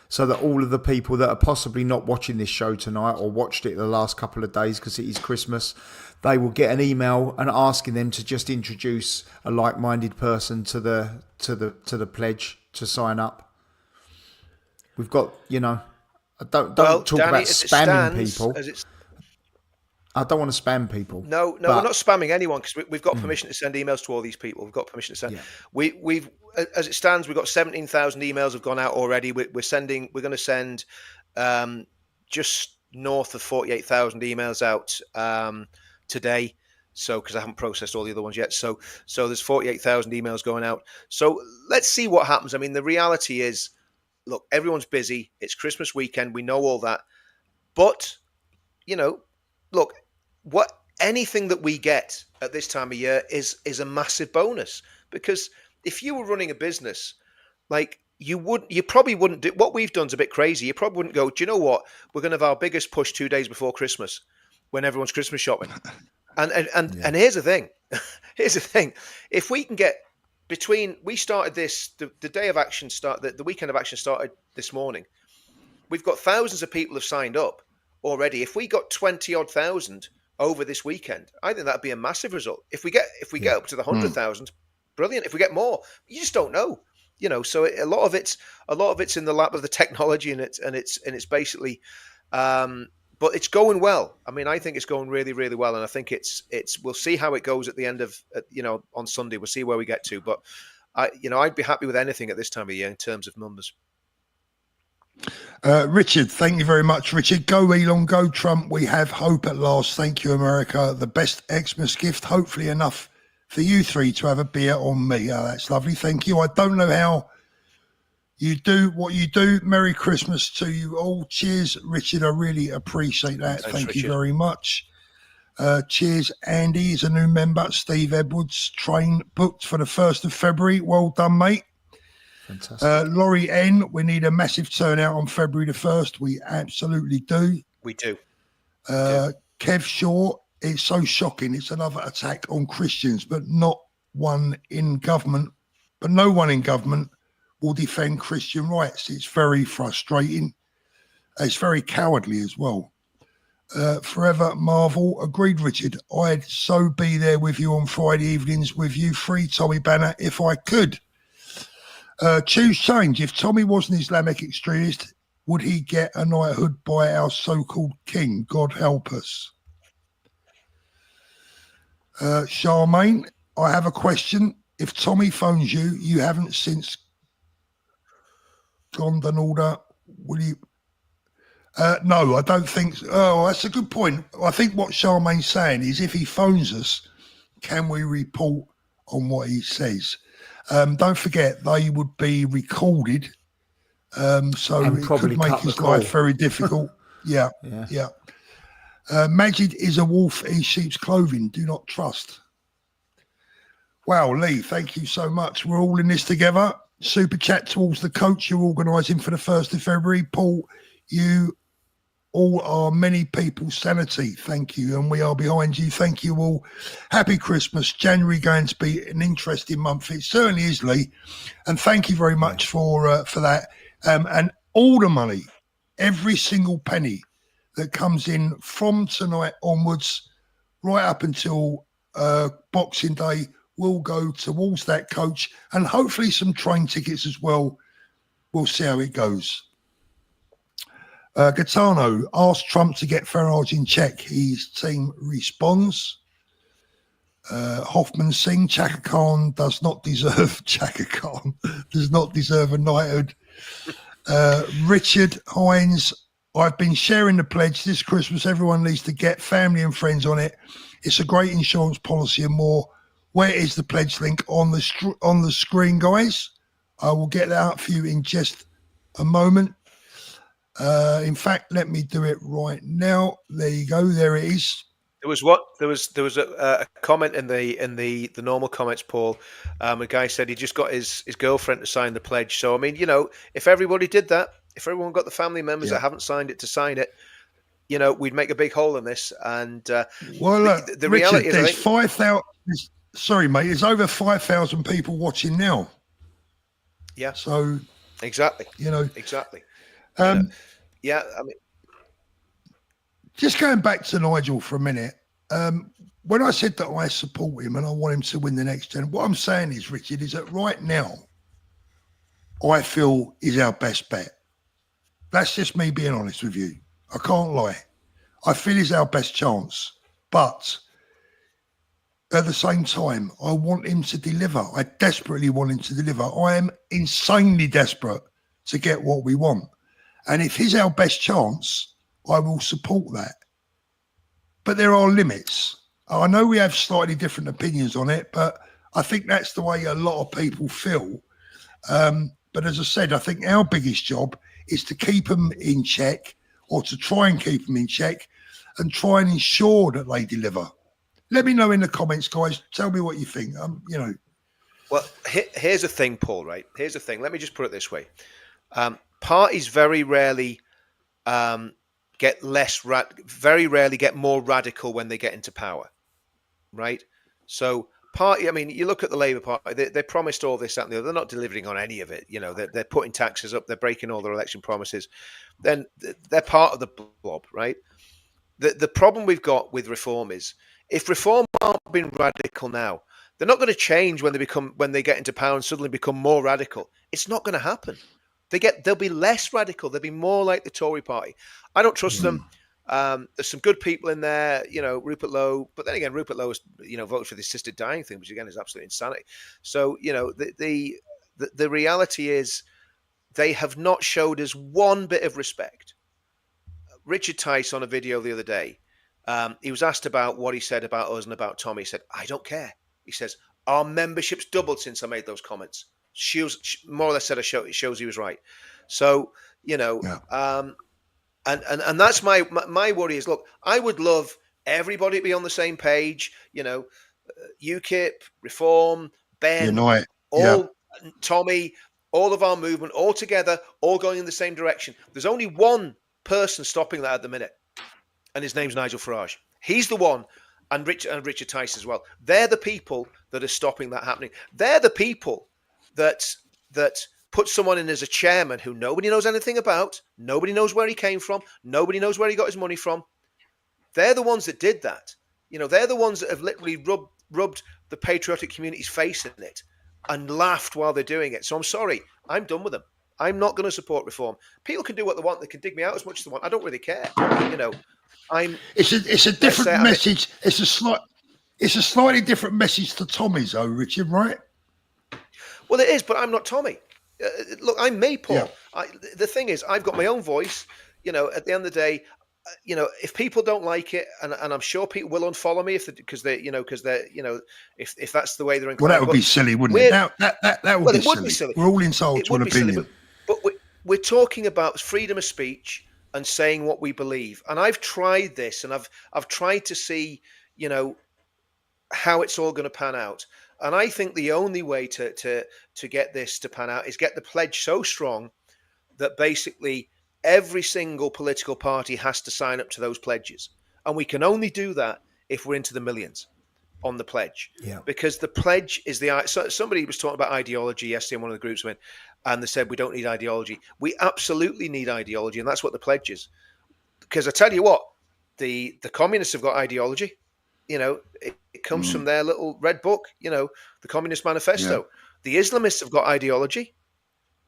so that all of the people that are possibly not watching this show tonight or watched it the last couple of days because it is Christmas, they will get an email and asking them to just introduce a like-minded person to the pledge to sign up. We've got, don't talk
Danny,
about
as it
spamming
stands,
people.
as it's
I don't want to spam people.
No, we're not spamming anyone because we've got permission to send emails to all these people. We've got permission to send.
Yeah.
We've, as it stands, we've got 17,000 emails have gone out already. We're going to send just north of 48,000 emails out today. So, because I haven't processed all the other ones yet. So there's 48,000 emails going out. So let's see what happens. I mean, the reality is, look, everyone's busy. It's Christmas weekend. We know all that, but look. Anything that we get at this time of year is a massive bonus, because if you were running a business, like you probably wouldn't do what we've done is a bit crazy. You probably wouldn't go, do you know what? We're going to have our biggest push 2 days before Christmas when everyone's Christmas shopping. And here's the thing. Here's the thing. If we can get we started this, the day of action the weekend of action started this morning. We've got thousands of people have signed up already. If we got 20 odd thousand over this weekend, I think that'd be a massive result. If we get up to the 100,000, brilliant. If we get more, you just don't know, So a lot of it's in the lap of the technology, and it's basically, but it's going well. I mean, I think it's going really, really well, and I think it's. We'll see how it goes at the end of on Sunday. We'll see where we get to, but I'd be happy with anything at this time of year in terms of numbers.
Richard, thank you very much, Richard. Go Elon, go Trump. We have hope at last. Thank you, America. The best Xmas gift, hopefully enough for you three to have a beer on me. Oh, that's lovely. Thank you. I don't know how you do what you do. Merry Christmas to you all. Cheers, Richard. I really appreciate that.
Thanks,
Thank
Richard.
you very much. Cheers, Andy is a new member. Steve Edwards, train booked for the 1st of February. Well done, mate.
Fantastic.
Laurie N, we need a massive turnout on February the 1st. We absolutely do.
We do.
Kev Shaw, it's so shocking. It's another attack on Christians, but not one in government. But no one in government will defend Christian rights. It's very frustrating. It's very cowardly as well. Forever Marvel, agreed, Richard. I'd so be there with you on Friday evenings with you, free Tommy Banner, if I could. Choose change. If Tommy was an Islamic extremist, would he get a knighthood by our so-called king? God help us. Charmaine, I have a question. If Tommy phones you, you haven't since gone an order, will you? No, I don't think so. Oh, that's a good point. I think what Charmaine's saying is if he phones us, can we report on what he says? Don't forget, they would be recorded, so
And
it
probably
could make
cut the
his life
call.
very difficult. Yeah. Majid is a wolf in sheep's clothing. Do not trust. Wow, Lee, thank you so much. We're all in this together. Super chat towards the coach you're organising for the 1st of February. Paul, you all are many people's sanity. Thank you. And we are behind you. Thank you all. Happy Christmas. January going to be an interesting month. It certainly is, Lee. And thank you very much for that. And all the money, every single penny that comes in from tonight onwards, right up until Boxing Day, will go towards that coach, and hopefully some train tickets as well. We'll see how it goes. Gaetano asked Trump to get Farage in check. His team responds. Hoffman Singh, Chaka Khan does not deserve a knighthood. Richard Hines, I've been sharing the pledge this Christmas. Everyone needs to get family and friends on it. It's a great insurance policy and more. Where is the pledge link on the screen, guys? I will get that out for you in just a moment. In fact, let me do it right now. There you go. There it is.
There was a comment in the normal comments, Paul. A guy said he just got his girlfriend to sign the pledge. So I mean, if everybody did that, if everyone got the family members that haven't signed it to sign it, we'd make a big hole in this. And
Well, look,
the
Richard,
reality is,
there's 5,000. Sorry, mate. There's over 5,000 people watching now.
yeah,
So
exactly,
exactly.
yeah. I mean,
Just going back to Nigel for a minute. When I said that I support him and I want him to win the next gen, what I'm saying is, Richard, is that right now, I feel is our best bet. That's just me being honest with you. I can't lie. I feel he's our best chance. But at the same time, I want him to deliver. I desperately want him to deliver. I am insanely desperate to get what we want. And if he's our best chance, I will support that. But there are limits. I know we have slightly different opinions on it, but I think that's the way a lot of people feel. But as I said, I think our biggest job is to keep them in check, or to try and keep them in check and try and ensure that they deliver. Let me know in the comments, guys. Tell me what you think.
Well, here's the thing, Paul, right? Here's the thing. Let me just put it this way. Parties very rarely very rarely get more radical when they get into power, right? So you look at the Labour Party, they promised all this, that and the other. They're not delivering on any of it. They're putting taxes up. They're breaking all their election promises. Then they're part of the blob, right? The problem we've got with reform is, if reform aren't being radical now, they're not going to change when they get into power and suddenly become more radical. It's not going to happen. They'll be less radical. They'll be more like the Tory party. I don't trust them. There's some good people in there, Rupert Lowe. But then again, Rupert Lowe has, voted for the assisted dying thing, which again is absolute insanity. So, the reality is, they have not showed us one bit of respect. Richard Tice on a video the other day, he was asked about what he said about us and about Tommy. He said, "I don't care." He says, "Our membership's doubled since I made those comments." She more or less said it shows he was right. So, and that's my worry is, look, I would love everybody to be on the same page, UKIP, Reform, Ben,
Unite.
Tommy, all of our movement, all together, all going in the same direction. There's only one person stopping that at the minute, and his name's Nigel Farage. He's the one, and Richard Tice as well. They're the people that are stopping that happening. They're the people that put someone in as a chairman who nobody knows anything about, nobody knows where he came from, nobody knows where he got his money from. They're the ones that did that. They're the ones that have literally rubbed the patriotic community's face in it and laughed while they're doing it. So I'm sorry, I'm done with them. I'm not going to support reform. People can do what they want. They can dig me out as much as they want. I don't really care.
It's a different message. It's a slightly different message to Tommy's, though, Richard, right?
Well, it is, but I'm not Tommy. Look, I'm me, Paul.
Yeah.
The thing is, I've got my own voice. At the end of the day, if people don't like it, and I'm sure people will unfollow me if that's the way they're inclined.
Well, that would be silly, wouldn't it? That would be silly. We're all entitled to an opinion.
But we're talking about freedom of speech and saying what we believe. And I've tried this, and I've tried to see, how it's all going to pan out. And I think the only way to get this to pan out is get the pledge so strong that basically every single political party has to sign up to those pledges. And we can only do that if we're into the millions on the pledge.
Yeah.
Because the pledge is somebody was talking about ideology yesterday in one of the groups went, and they said we don't need ideology. We absolutely need ideology, and that's what the pledge is. Because I tell you what, the communists have got ideology. It comes from their little red book, the Communist Manifesto. Yeah. The Islamists have got ideology.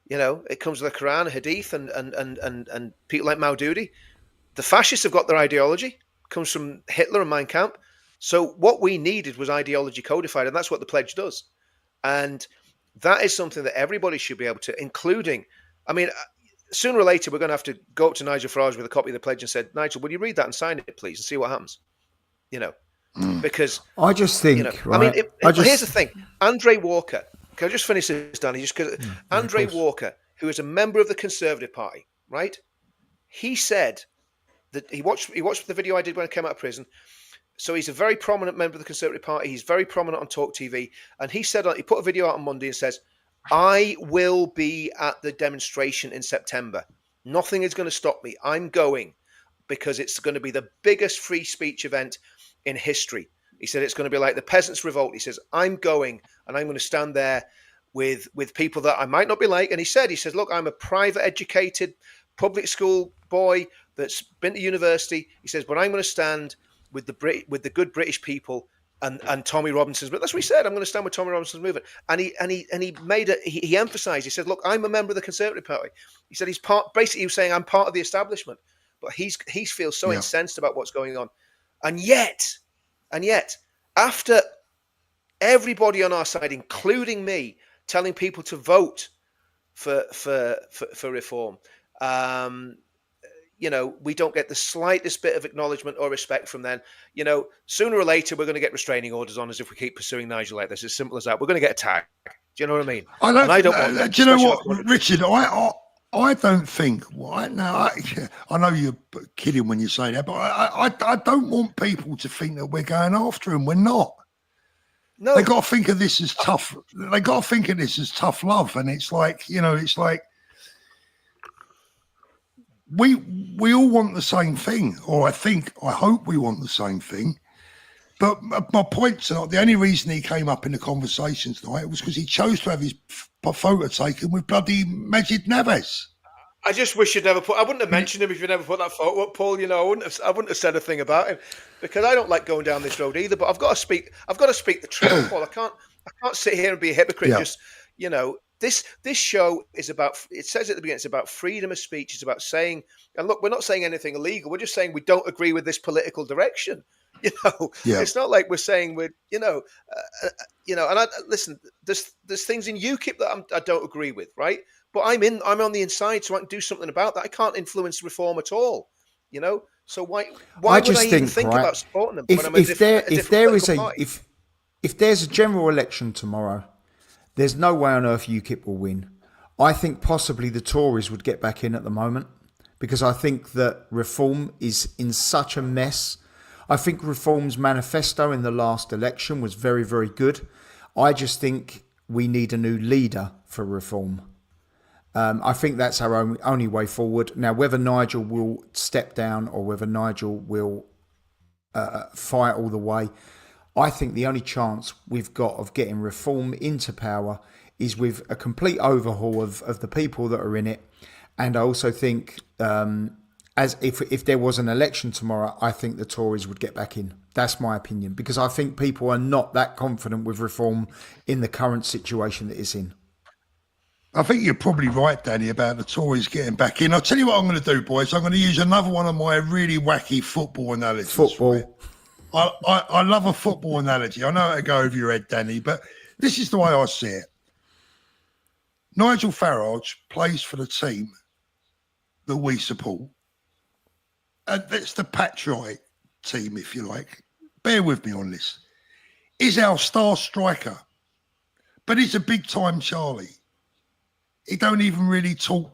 It comes with the Quran, Hadith, and people like Maududi. The fascists have got their ideology. It comes from Hitler and Mein Kampf. So what we needed was ideology codified, and that's what the pledge does. And that is something that everybody should be able to, including, sooner or later, we're going to have to go up to Nigel Farage with a copy of the pledge and said, "Nigel, will you read that and sign it, please, and see what happens?" Because
I just think, right?
Here's the thing. Andre Walker, can I just finish this, Danny? Just because Andre Walker, who is a member of the Conservative Party, right? He said that he watched the video I did when I came out of prison. So he's a very prominent member of the Conservative Party. He's very prominent on Talk TV. And he said, he put a video out on Monday and says, "I will be at the demonstration in September. Nothing is going to stop me. I'm going. because it's going to be the biggest free speech event in history. He said it's going to be like the Peasants' Revolt. He says, I'm going and I'm going to stand there with people that I might not be like. And he says, look, I'm a private educated public school boy that's been to university. He says, but I'm going to stand with the good British people and Tommy Robinson's. But that's what he said. I'm going to stand with Tommy Robinson's movement. And he made it. He emphasised. He said, look, I'm a member of the Conservative Party. He said he's part. Basically, he was saying I'm part of the establishment. But he feels so incensed about what's going on, and yet, after everybody on our side, including me, telling people to vote for reform, we don't get the slightest bit of acknowledgement or respect from them. Sooner or later, we're going to get restraining orders on us if we keep pursuing Nigel like this. As simple as that. We're going to get attacked. Do you know what I mean?
I don't want that. Do you know what, Richard? I don't think. I know you're kidding when you say that, but I don't want people to think that we're going after him. We're not. No, they got to think of this as tough. They got to think of this as tough love, and it's like we all want the same thing, or I hope we want the same thing. But my point's not the only reason he came up in the conversation tonight was because he chose to have his photo taken with bloody Majid Navas.
I just wish you'd never I wouldn't have mentioned him if you never put that photo up, Paul. I wouldn't have said a thing about him because I don't like going down this road either. But I've got to speak the truth, Paul. I can't sit here and be a hypocrite. Yeah. Just this show is about. It says at the beginning, it's about freedom of speech. It's about saying, and look, we're not saying anything illegal. We're just saying we don't agree with this political direction. It's not like we're saying we're, and listen, there's things in UKIP that I don't agree with, right? But I'm on the inside, so I can do something about that. I can't influence reform at all, So why would I even think about supporting them?
If there's a general election tomorrow, there's no way on earth UKIP will win. I think possibly the Tories would get back in at the moment because I think that reform is in such a mess. I think Reform's manifesto in the last election was very, very good. I just think we need a new leader for Reform. I think that's our only way forward. Now, whether Nigel will step down or whether Nigel will fight all the way, I think the only chance we've got of getting Reform into power is with a complete overhaul of the people that are in it. And I also think... as if there was an election tomorrow, I think the Tories would get back in. That's my opinion, because I think people are not that confident with Reform in the current situation that it's in.
I think you're probably right, Danny, about the Tories getting back in. I'll tell you what I'm going to do, boys. I'm going to use another one of my really wacky football analogies.
Football.
I love a football analogy. I know it'll go over your head, Danny, but this is the way I see it. Nigel Farage plays for the team that we support. And that's the patriotic team, if you like. Bear with me on this. He's our star striker, but he's a big-time Charlie. He don't even really talk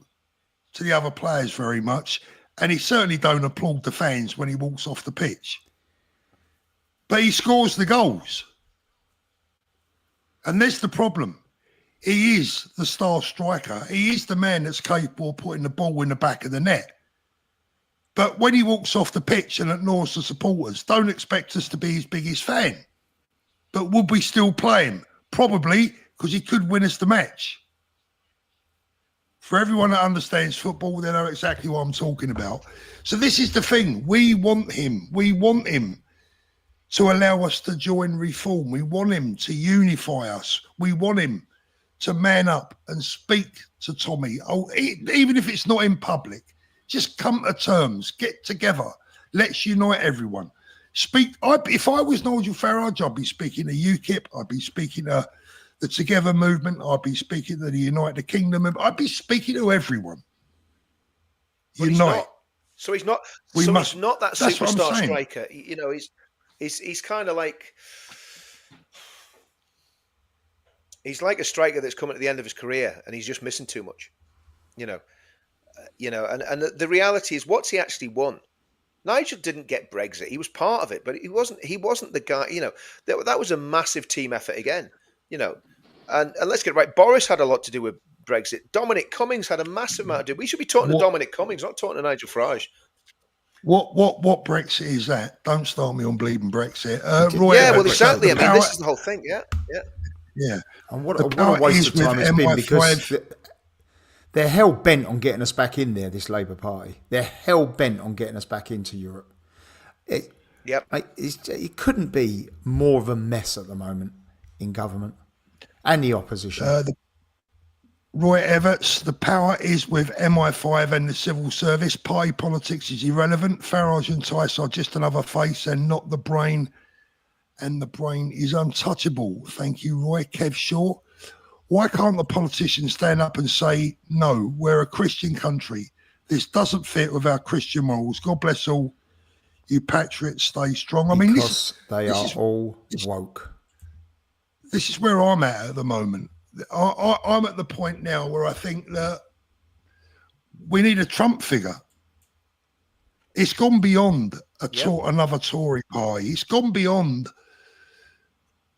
to the other players very much, and he certainly don't applaud the fans when he walks off the pitch. But he scores the goals. And there's the problem. He is the star striker. He is the man that's capable of putting the ball in the back of the net. But when he walks off the pitch and ignores the supporters, don't expect us to be his biggest fan. But would we still play him? Probably, because he could win us the match. For everyone that understands football, they know exactly what I'm talking about. So this is the thing. We want him. We want him to allow us to join Reform. We want him to unify us. We want him to man up and speak to Tommy. Oh, even if it's not in public. Just come to terms, get together. Let's unite everyone. If I was Nigel Farage, I'd be speaking to UKIP. I'd be speaking to the Together movement. I'd be speaking to the United Kingdom. I'd be speaking to everyone. Unite.
He's not that superstar striker. He's kind of like he's like a striker that's coming at the end of his career and he's just missing too much. And the reality is, what's he actually won? Nigel didn't get Brexit. He was part of it, but he wasn't the guy, that was a massive team effort again, and let's get it right. Boris had a lot to do with Brexit. Dominic Cummings had a massive amount to do. We should be talking to Dominic Cummings, not talking to Nigel Farage.
What Brexit is that? Don't start me on bleeding Brexit. Roy
Yeah, well,
Evans,
exactly.
the
I mean,
power,
this is the whole thing. Yeah, yeah.
yeah,
And
the
what a
power
waste
is
of
with
time it's been, because
MI5.
they're hell bent on getting us back in there, this Labour Party. They're hell bent on getting us back into Europe.
Yep.
It couldn't be more of a mess at the moment in government and the opposition.
Roy Everts, the power is with MI5 and the civil service. Party politics is irrelevant. Farage and Tice are just another face and not the brain. And the brain is untouchable. Thank you, Roy. Kev Shaw. Why can't the politicians stand up and say, no, we're a Christian country. This doesn't fit with our Christian morals. God bless all you patriots. Stay strong. I mean,
because they are all woke.
This is where I'm at the moment. I'm at the point now where I think that we need a Trump figure. It's gone beyond another Tory party. It's gone beyond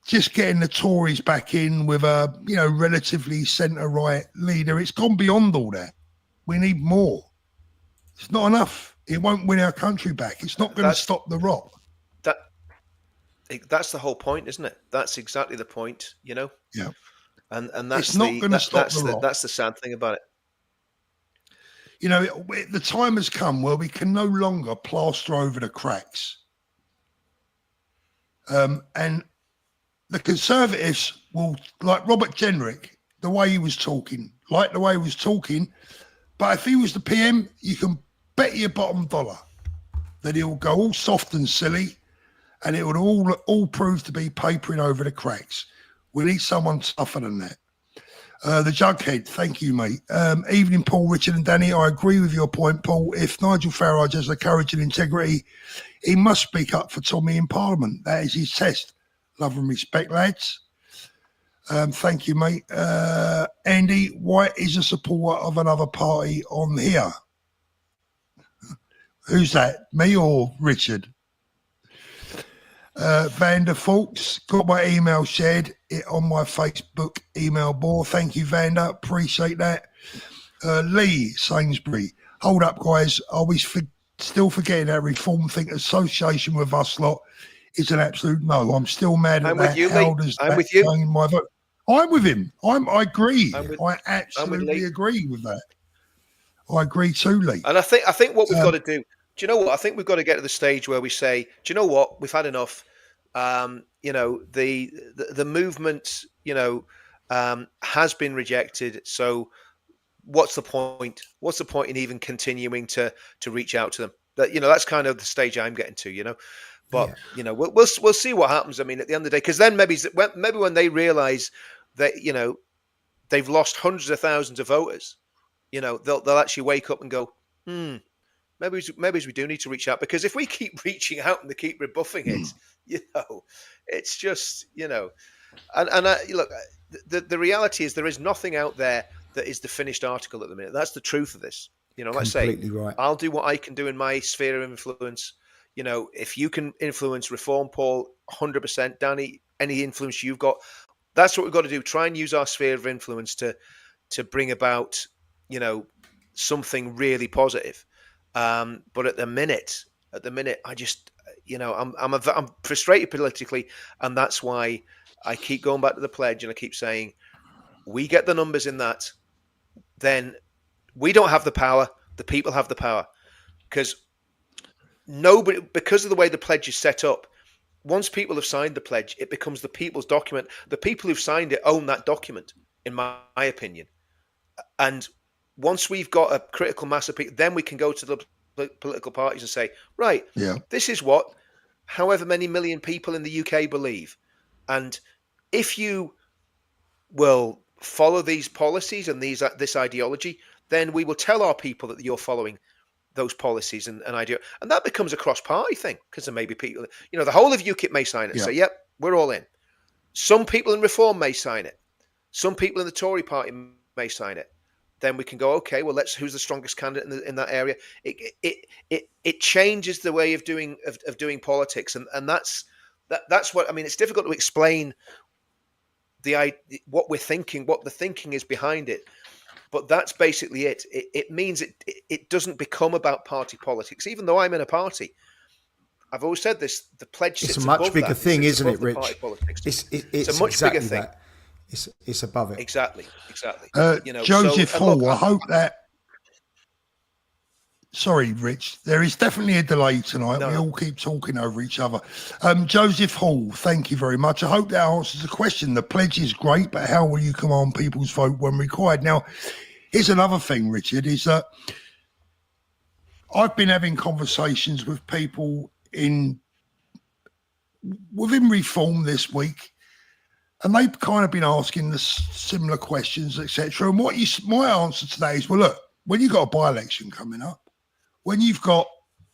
just getting the Tories back in with a relatively centre-right leader. It's gone beyond all that. We need more. It's not enough. It won't win our country back. It's not going to stop the rot.
That's the whole point, isn't it? That's exactly the point.
Yeah.
And that's
it's not going to stop the rot.
That's the sad thing about it.
The time has come where we can no longer plaster over the cracks. And the Conservatives will, like Robert Jenrick, the way he was talking, but if he was the PM, you can bet your bottom dollar that he'll go all soft and silly, and it would all prove to be papering over the cracks. We need someone tougher than that. The Jughead, thank you, mate. Evening, Paul, Richard and Danny. I agree with your point, Paul. If Nigel Farage has the courage and integrity, he must speak up for Tommy in Parliament. That is his test. Love and respect, lads. Thank you, mate. Andy, White is a supporter of another party on here. Who's that? Me or Richard? Vander Fawkes, got my email shared it on my Facebook email board. Thank you, Vander. Appreciate that. Lee Sainsbury, hold up, guys. Are we still forgetting that Reform Think association with us lot is an absolute no? I'm still mad at that.
With you, Lee. I'm with you.
My vote? I'm with him. I agree. I absolutely agree with that. I agree too, Lee.
And I think what we've got to do. Do you know what? I think we've got to get to the stage where we say, do you know what? We've had enough. The movement, has been rejected. So what's the point? What's the point in even continuing to reach out to them? That's kind of the stage I'm getting to, But we'll see what happens. I mean, at the end of the day, because then maybe when they realise that they've lost hundreds of thousands of voters, they'll actually wake up and go, maybe we do need to reach out, because if we keep reaching out and they keep rebuffing it, it's just look, the reality is there is nothing out there that is the finished article at the minute. That's the truth of this. Let's say
right.
I'll do what I can do in my sphere of influence. If you can influence Reform, Paul, 100%. Danny, any influence you've got, that's what we've got to do. Try and use our sphere of influence to bring about, something really positive. But at the minute, I just, I'm frustrated politically, and that's why I keep going back to the pledge, and I keep saying, we get the numbers in that, then we don't have the power. The people have the power, because of the way the pledge is set up, once people have signed the pledge, it becomes the people's document. The people who've signed it own that document, in my opinion. And once we've got a critical mass of people, then we can go to the political parties and say, right, this is what however many million people in the UK believe. And if you will follow these policies and this ideology, then we will tell our people that you're following those policies and idea. And that becomes a cross-party thing, because there may be people, the whole of UKIP may sign it and say, yep, we're all in. Some people in Reform may sign it. Some people in the Tory party may sign it. Then we can go, okay, well, who's the strongest candidate in that area? It changes the way of doing politics, and that's what I mean. It's difficult to explain what we're thinking, what the thinking is behind it. But that's basically it. It means it doesn't become about party politics, even though I'm in a party. I've always said this: the pledge
It's
sits
a much
above
bigger
that.
thing,
It sits
isn't
above
it,
the
Rich?
party politics.
It's
a much
exactly
bigger thing.
that. It's above it.
Exactly.
Joseph
so,
Hall,
look,
I hope that. Sorry, Rich. There is definitely a delay tonight. We all keep talking over each other. Joseph Hall, thank you very much. I hope that answers the question. The pledge is great, but how will you command people's vote when required? Now, here's another thing, Richard, is that I've been having conversations with people within Reform this week, and they've kind of been asking the similar questions, etc. And my answer to that is, well, look, when you've got a by-election coming up, when you've got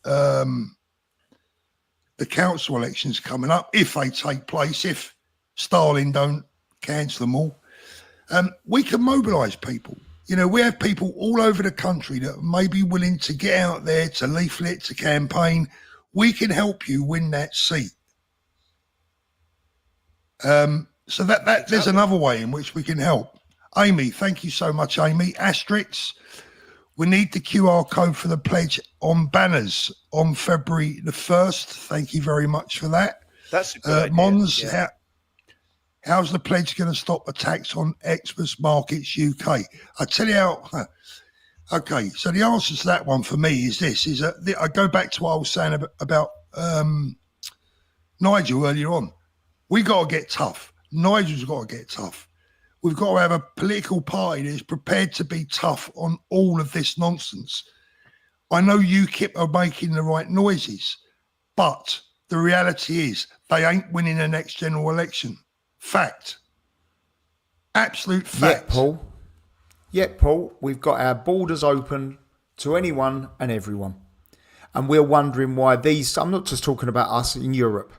the council elections coming up, if they take place, if Stalin don't cancel them all, we can mobilise people. You know, we have people all over the country that may be willing to get out there, to leaflet, to campaign. We can help you win that seat. So that there's another way in which we can help. Amy, thank you so much, Amy. Asterix, we need the QR code for the pledge on banners on February the 1st. Thank you very much for that.
That's a good idea.
Mons,
Yeah.
how's the pledge going to stop attacks on Xmas markets UK? I tell you how. Okay, so the answer to that one for me is this: I go back to what I was saying about Nigel earlier on. We got to get tough. Nigel's got to get tough. We've got to have a political party that is prepared to be tough on all of this nonsense. I know UKIP are making the right noises, but the reality is they ain't winning the next general election. Fact. Absolute fact.
Paul, we've got our borders open to anyone and everyone. And we're wondering why I'm not just talking about us in Europe.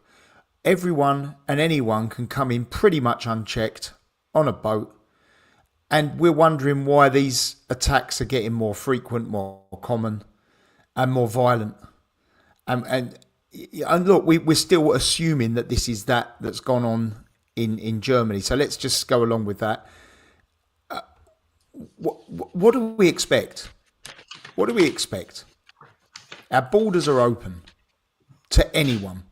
Everyone and anyone can come in pretty much unchecked on a boat. And we're wondering why these attacks are getting more frequent, more common, and more violent. And look, we're still assuming that this is that's gone on in Germany. So let's just go along with that. What do we expect? What do we expect? Our borders are open to anyone.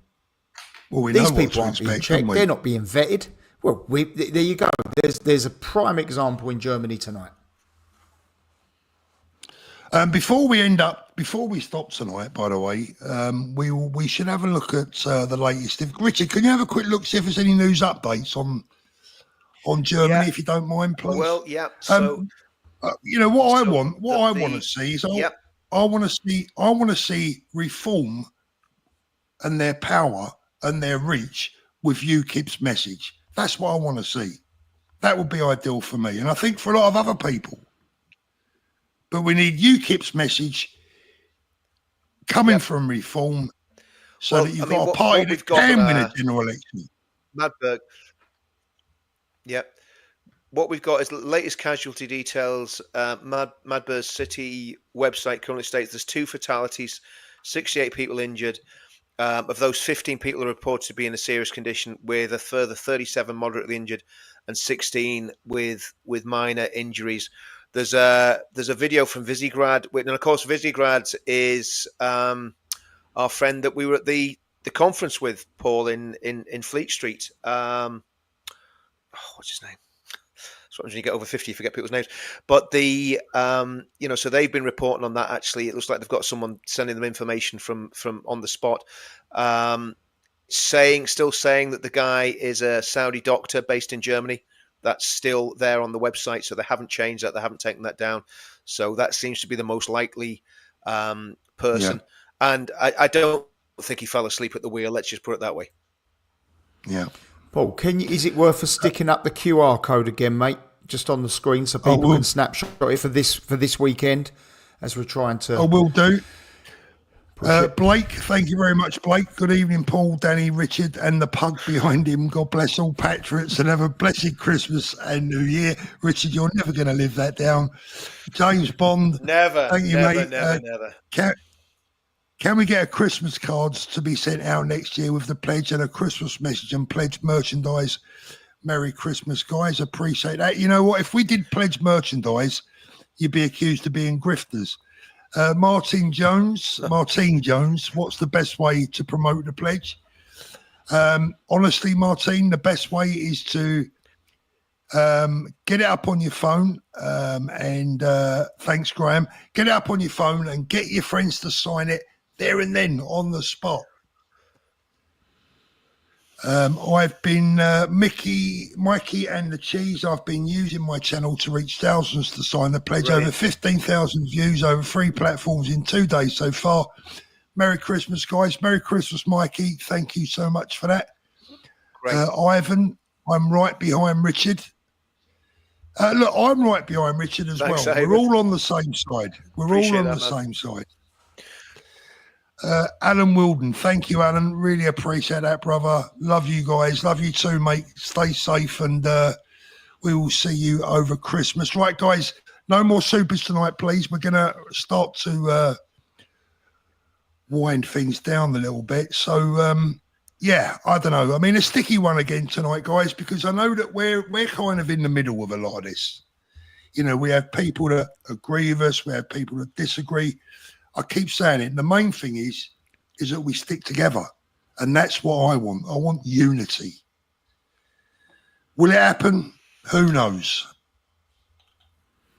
Well,
These people aren't being checked. They're not being vetted. Well, there you go. There's a prime example in Germany tonight.
Before we stop tonight, by the way, we should have a look at the latest. Richard, can you have a quick look, see if there's any news updates on Germany, if you don't mind, please?
Well, yeah. So,
you know what I want to see is I want to see Reform and their power and their reach with UKIP's message. That's what I want to see. That would be ideal for me, and I think for a lot of other people. But we need UKIP's message coming from Reform so that you've got a party that can win a general election.
Madberg. Yeah. What we've got is the latest casualty details. Madberg's city website currently states there's 2 fatalities, 68 people injured. Of those, 15 people are reported to be in a serious condition, with a further 37 moderately injured and 16 with minor injuries. There's a video from Visegrad, and of course Visegrad is our friend that we were at the conference with, Paul, in Fleet Street. What's his name? Sometimes when you get over 50, you forget people's names. But so they've been reporting on that. Actually, it looks like they've got someone sending them information from on the spot, still saying that the guy is a Saudi doctor based in Germany. That's still there on the website, so they haven't changed that. They haven't taken that down. So that seems to be the most likely person. Yeah. And I don't think he fell asleep at the wheel. Let's just put it that way.
Yeah.
Paul, is it worth us sticking up the QR code again, mate, just on the screen so people can snapshot it for this weekend as we're trying to...
I will do. Blake, thank you very much, Blake. Good evening, Paul, Danny, Richard, and the pug behind him. God bless all patriots and have a blessed Christmas and New Year. Richard, you're never going to live that down. James Bond.
Never.
Thank you,
never,
mate.
Never.
Can we get a Christmas cards to be sent out next year with the pledge and a Christmas message and pledge merchandise? Merry Christmas, guys. Appreciate that. You know what? If we did pledge merchandise you'd be accused of being grifters. Martine Jones, what's the best way to promote the pledge? Honestly, Martine, the best way is to get it up on your phone, and thanks, Graham. Get it up on your phone and get your friends to sign it there and then on the spot. I've been Mikey and the Cheese. I've been using my channel to reach thousands to sign the pledge.
Brilliant.
Over 15,000 views over 3 platforms in 2 days so far. Merry Christmas, guys. Merry Christmas, Mikey. Thank you so much for that.
Great.
Ivan, I'm right behind Richard. Look, I'm right behind Richard as
Thanks,
well.
Ivan.
We're all on the same side.
Appreciate that,
Same side. Alan Wilden, thank you, Alan. Really appreciate that, brother. Love you guys. Love you too, mate. Stay safe, and we will see you over Christmas. Right, guys, no more supers tonight, please. We're going to start to wind things down a little bit. So, yeah, I don't know. I mean, a sticky one again tonight, guys, because I know that we're kind of in the middle of a lot of this. You know, we have people that agree with us. We have people that disagree. I keep saying it. The main thing is that we stick together. And that's what I want. I want unity. Will it happen? Who knows?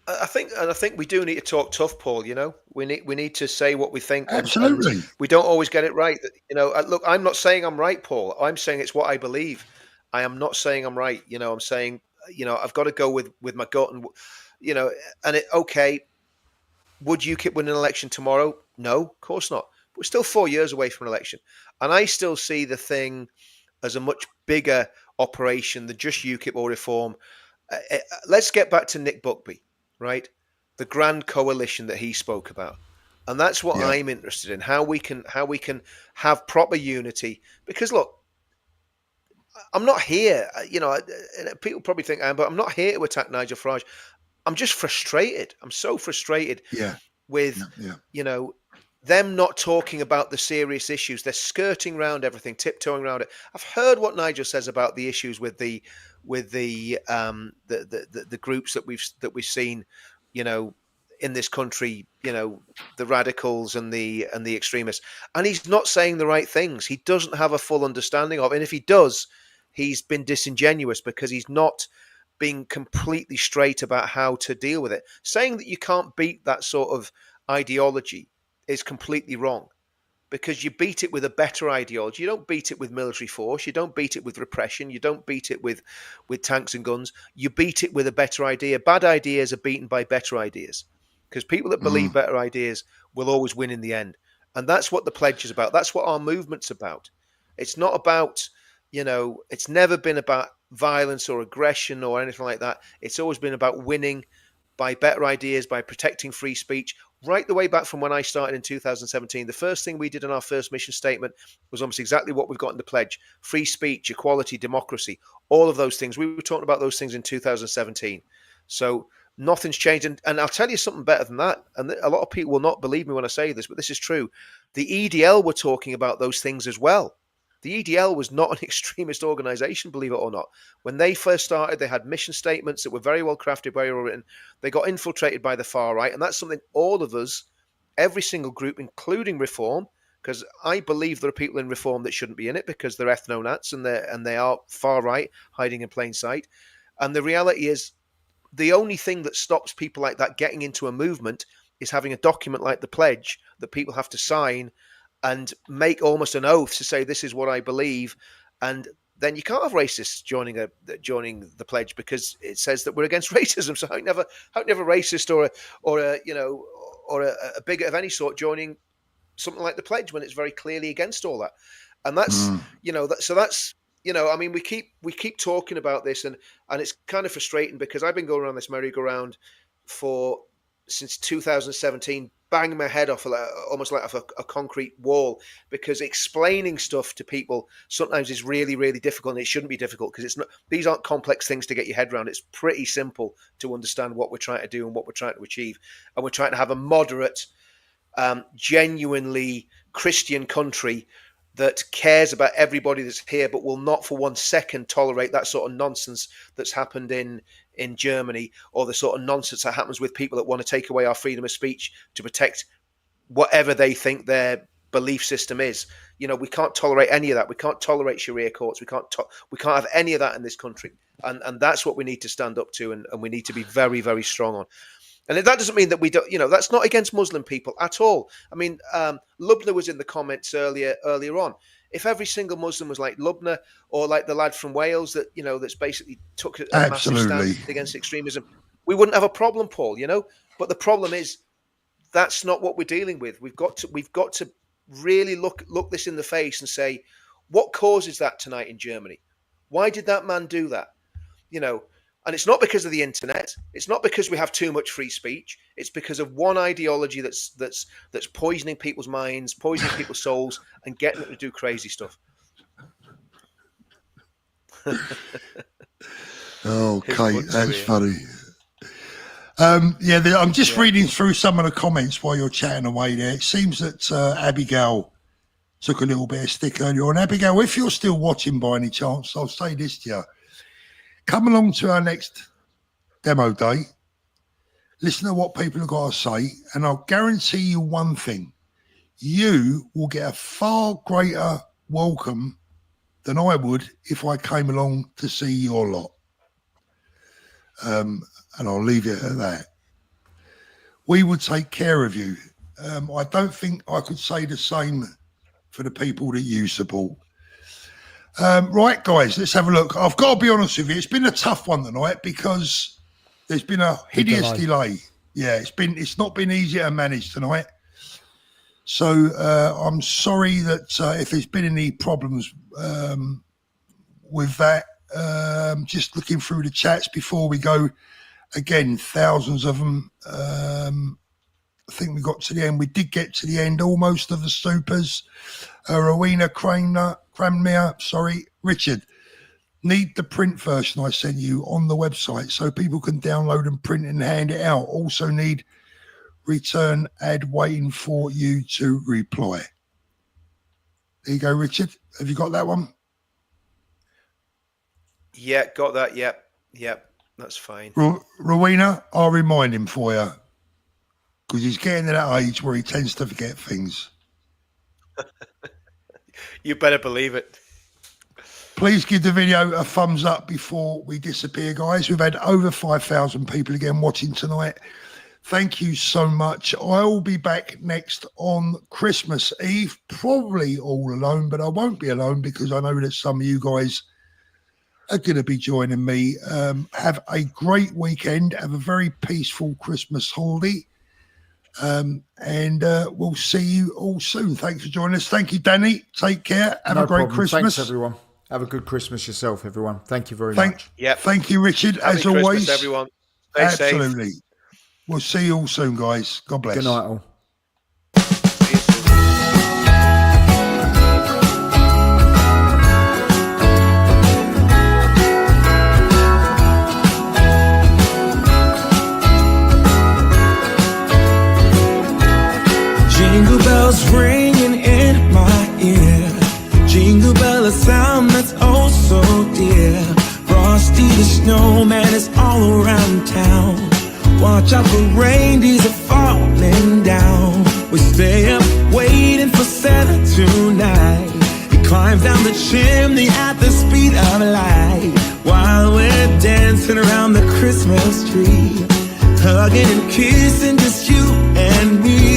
I think we do need to talk tough, Paul. You know, we need to say what we think.
Absolutely.
And we don't always get it right. You know, look, I'm not saying I'm right, Paul. I'm saying it's what I believe. I am not saying I'm right. You know, I'm saying, you know, I've got to go with my gut, and you know, and okay. Would UKIP win an election tomorrow? No, of course not. We're still 4 years away from an election. And I still see the thing as a much bigger operation than just UKIP or reform. Let's get back to Nick Buckby, right? The grand coalition that he spoke about. And that's what I'm interested in, how we can have proper unity. Because look, I'm not here, you know, people probably think I am, but I'm not here to attack Nigel Farage. I'm just frustrated. I'm so frustrated with, you know, them not talking about the serious issues. They're skirting around everything, tiptoeing around it. I've heard what Nigel says about the issues with the groups that we've seen, you know, in this country, you know, the radicals and the extremists. And he's not saying the right things. He doesn't have a full understanding of it. And if he does, he's been disingenuous because he's not being completely straight about how to deal with it. Saying that you can't beat that sort of ideology is completely wrong, because you beat it with a better ideology. You don't beat it with military force. You don't beat it with repression. You don't beat it with tanks and guns. You beat it with a better idea. Bad ideas are beaten by better ideas, because people that believe better ideas will always win in the end. And that's what the pledge is about. That's what our movement's about. It's not about, you know, it's never been about violence or aggression or anything like that. It's always been about winning by better ideas, by protecting free speech. Right the way back from when I started in 2017, the first thing we did in our first mission statement was almost exactly what we've got in the pledge: free speech, equality, democracy, all of those things. We were talking about those things in 2017. So nothing's changed. And I'll tell you something better than that. And a lot of people will not believe me when I say this, but this is true. The EDL were talking about those things as well. The EDL was not an extremist organization, believe it or not. When they first started, they had mission statements that were very well crafted, very well written. They got infiltrated by the far right. And that's something all of us, every single group, including Reform, because I believe there are people in Reform that shouldn't be in it because they're ethno-nats and they are far right, hiding in plain sight. And the reality is, the only thing that stops people like that getting into a movement is having a document like the pledge that people have to sign and make almost an oath to say, this is what I believe. And then you can't have racists joining the pledge, because it says that we're against racism. So how can you have a racist or a bigot of any sort joining something like the pledge when it's very clearly against all that? And that's, you know, that's, you know, I mean, we keep talking about this, and it's kind of frustrating because I've been going around this merry-go-round since 2017, banging my head off almost like off a concrete wall, because explaining stuff to people sometimes is really, really difficult, and it shouldn't be difficult, because it's not. These aren't complex things to get your head around. It's pretty simple to understand what we're trying to do and what we're trying to achieve, and we're trying to have a moderate, genuinely Christian country that cares about everybody that's here, but will not for 1 second tolerate that sort of nonsense that's happened in in Germany, or the sort of nonsense that happens with people that want to take away our freedom of speech to protect whatever they think their belief system is. You know, we can't tolerate any of that. We can't tolerate Sharia courts. We can't have any of that in this country. And that's what we need to stand up to, and we need to be very, very strong on. And that doesn't mean that we don't, you know, that's not against Muslim people at all. I mean, Lubna was in the comments earlier on. If every single Muslim was like Lubna, or like the lad from Wales that, you know, that's basically took a massive stand against extremism, we wouldn't have a problem, Paul, you know. But the problem is that's not what we're dealing with. We've got to really look this in the face and say, what causes that tonight in Germany? Why did that man do that? You know, and it's not because of the internet. It's not because we have too much free speech. It's because of one ideology that's poisoning people's minds, poisoning people's souls, and getting them to do crazy stuff.
Oh, Kate, that's funny. I'm just reading through some of the comments while you're chatting away there. It seems that Abigail took a little bit of stick earlier on. Abigail, if you're still watching by any chance, I'll say this to you. Come along to our next demo day. Listen to what people have got to say, and I'll guarantee you one thing. You will get a far greater welcome than I would if I came along to see your lot. And I'll leave it at that. We would take care of you. I don't think I could say the same for the people that you support. Right, guys, let's have a look. I've got to be honest with you. It's been a tough one tonight because there's been a hideous delay. Yeah, it's not been easy to manage tonight. So I'm sorry that if there's been any problems with that. Just looking through the chats before we go. Again, thousands of them. I think we got to the end. We did get to the end, almost, of the supers. Rowena Cranmere, sorry. Richard, need the print version I sent you on the website so people can download and print and hand it out. Also need return ad waiting for you to reply. There you go, Richard. Have you got that one?
Yeah, got that. Yep, that's fine.
Rowena, I'll remind him for you because he's getting to that age where he tends to forget things.
You better believe it.
Please give the video a thumbs up before we disappear, guys. We've had over 5,000 people again watching tonight. Thank you so much. I'll be back next on Christmas Eve, probably all alone, but I won't be alone because I know that some of you guys are going to be joining me. Have a great weekend. Have a very peaceful Christmas holiday. And we'll see you all soon. Thanks for joining us. Thank you, Danny. Take care. Have a great Christmas.
Thanks, everyone. Have a good Christmas yourself, everyone. Thank you very much.
Yep.
Thank you, Richard.
Happy
as always,
Christmas, everyone. Stay
absolutely.
safe.
We'll see you all soon, guys. God bless.
Good night, all.
Jingle bells ringing in my ear. Jingle bell, a sound that's oh so dear. Frosty the snowman is all around town. Watch out for reindeers are falling down. We stay up waiting for Santa tonight. He climbs down the chimney at the speed of light, while we're dancing around the Christmas tree, hugging and kissing, just you and me.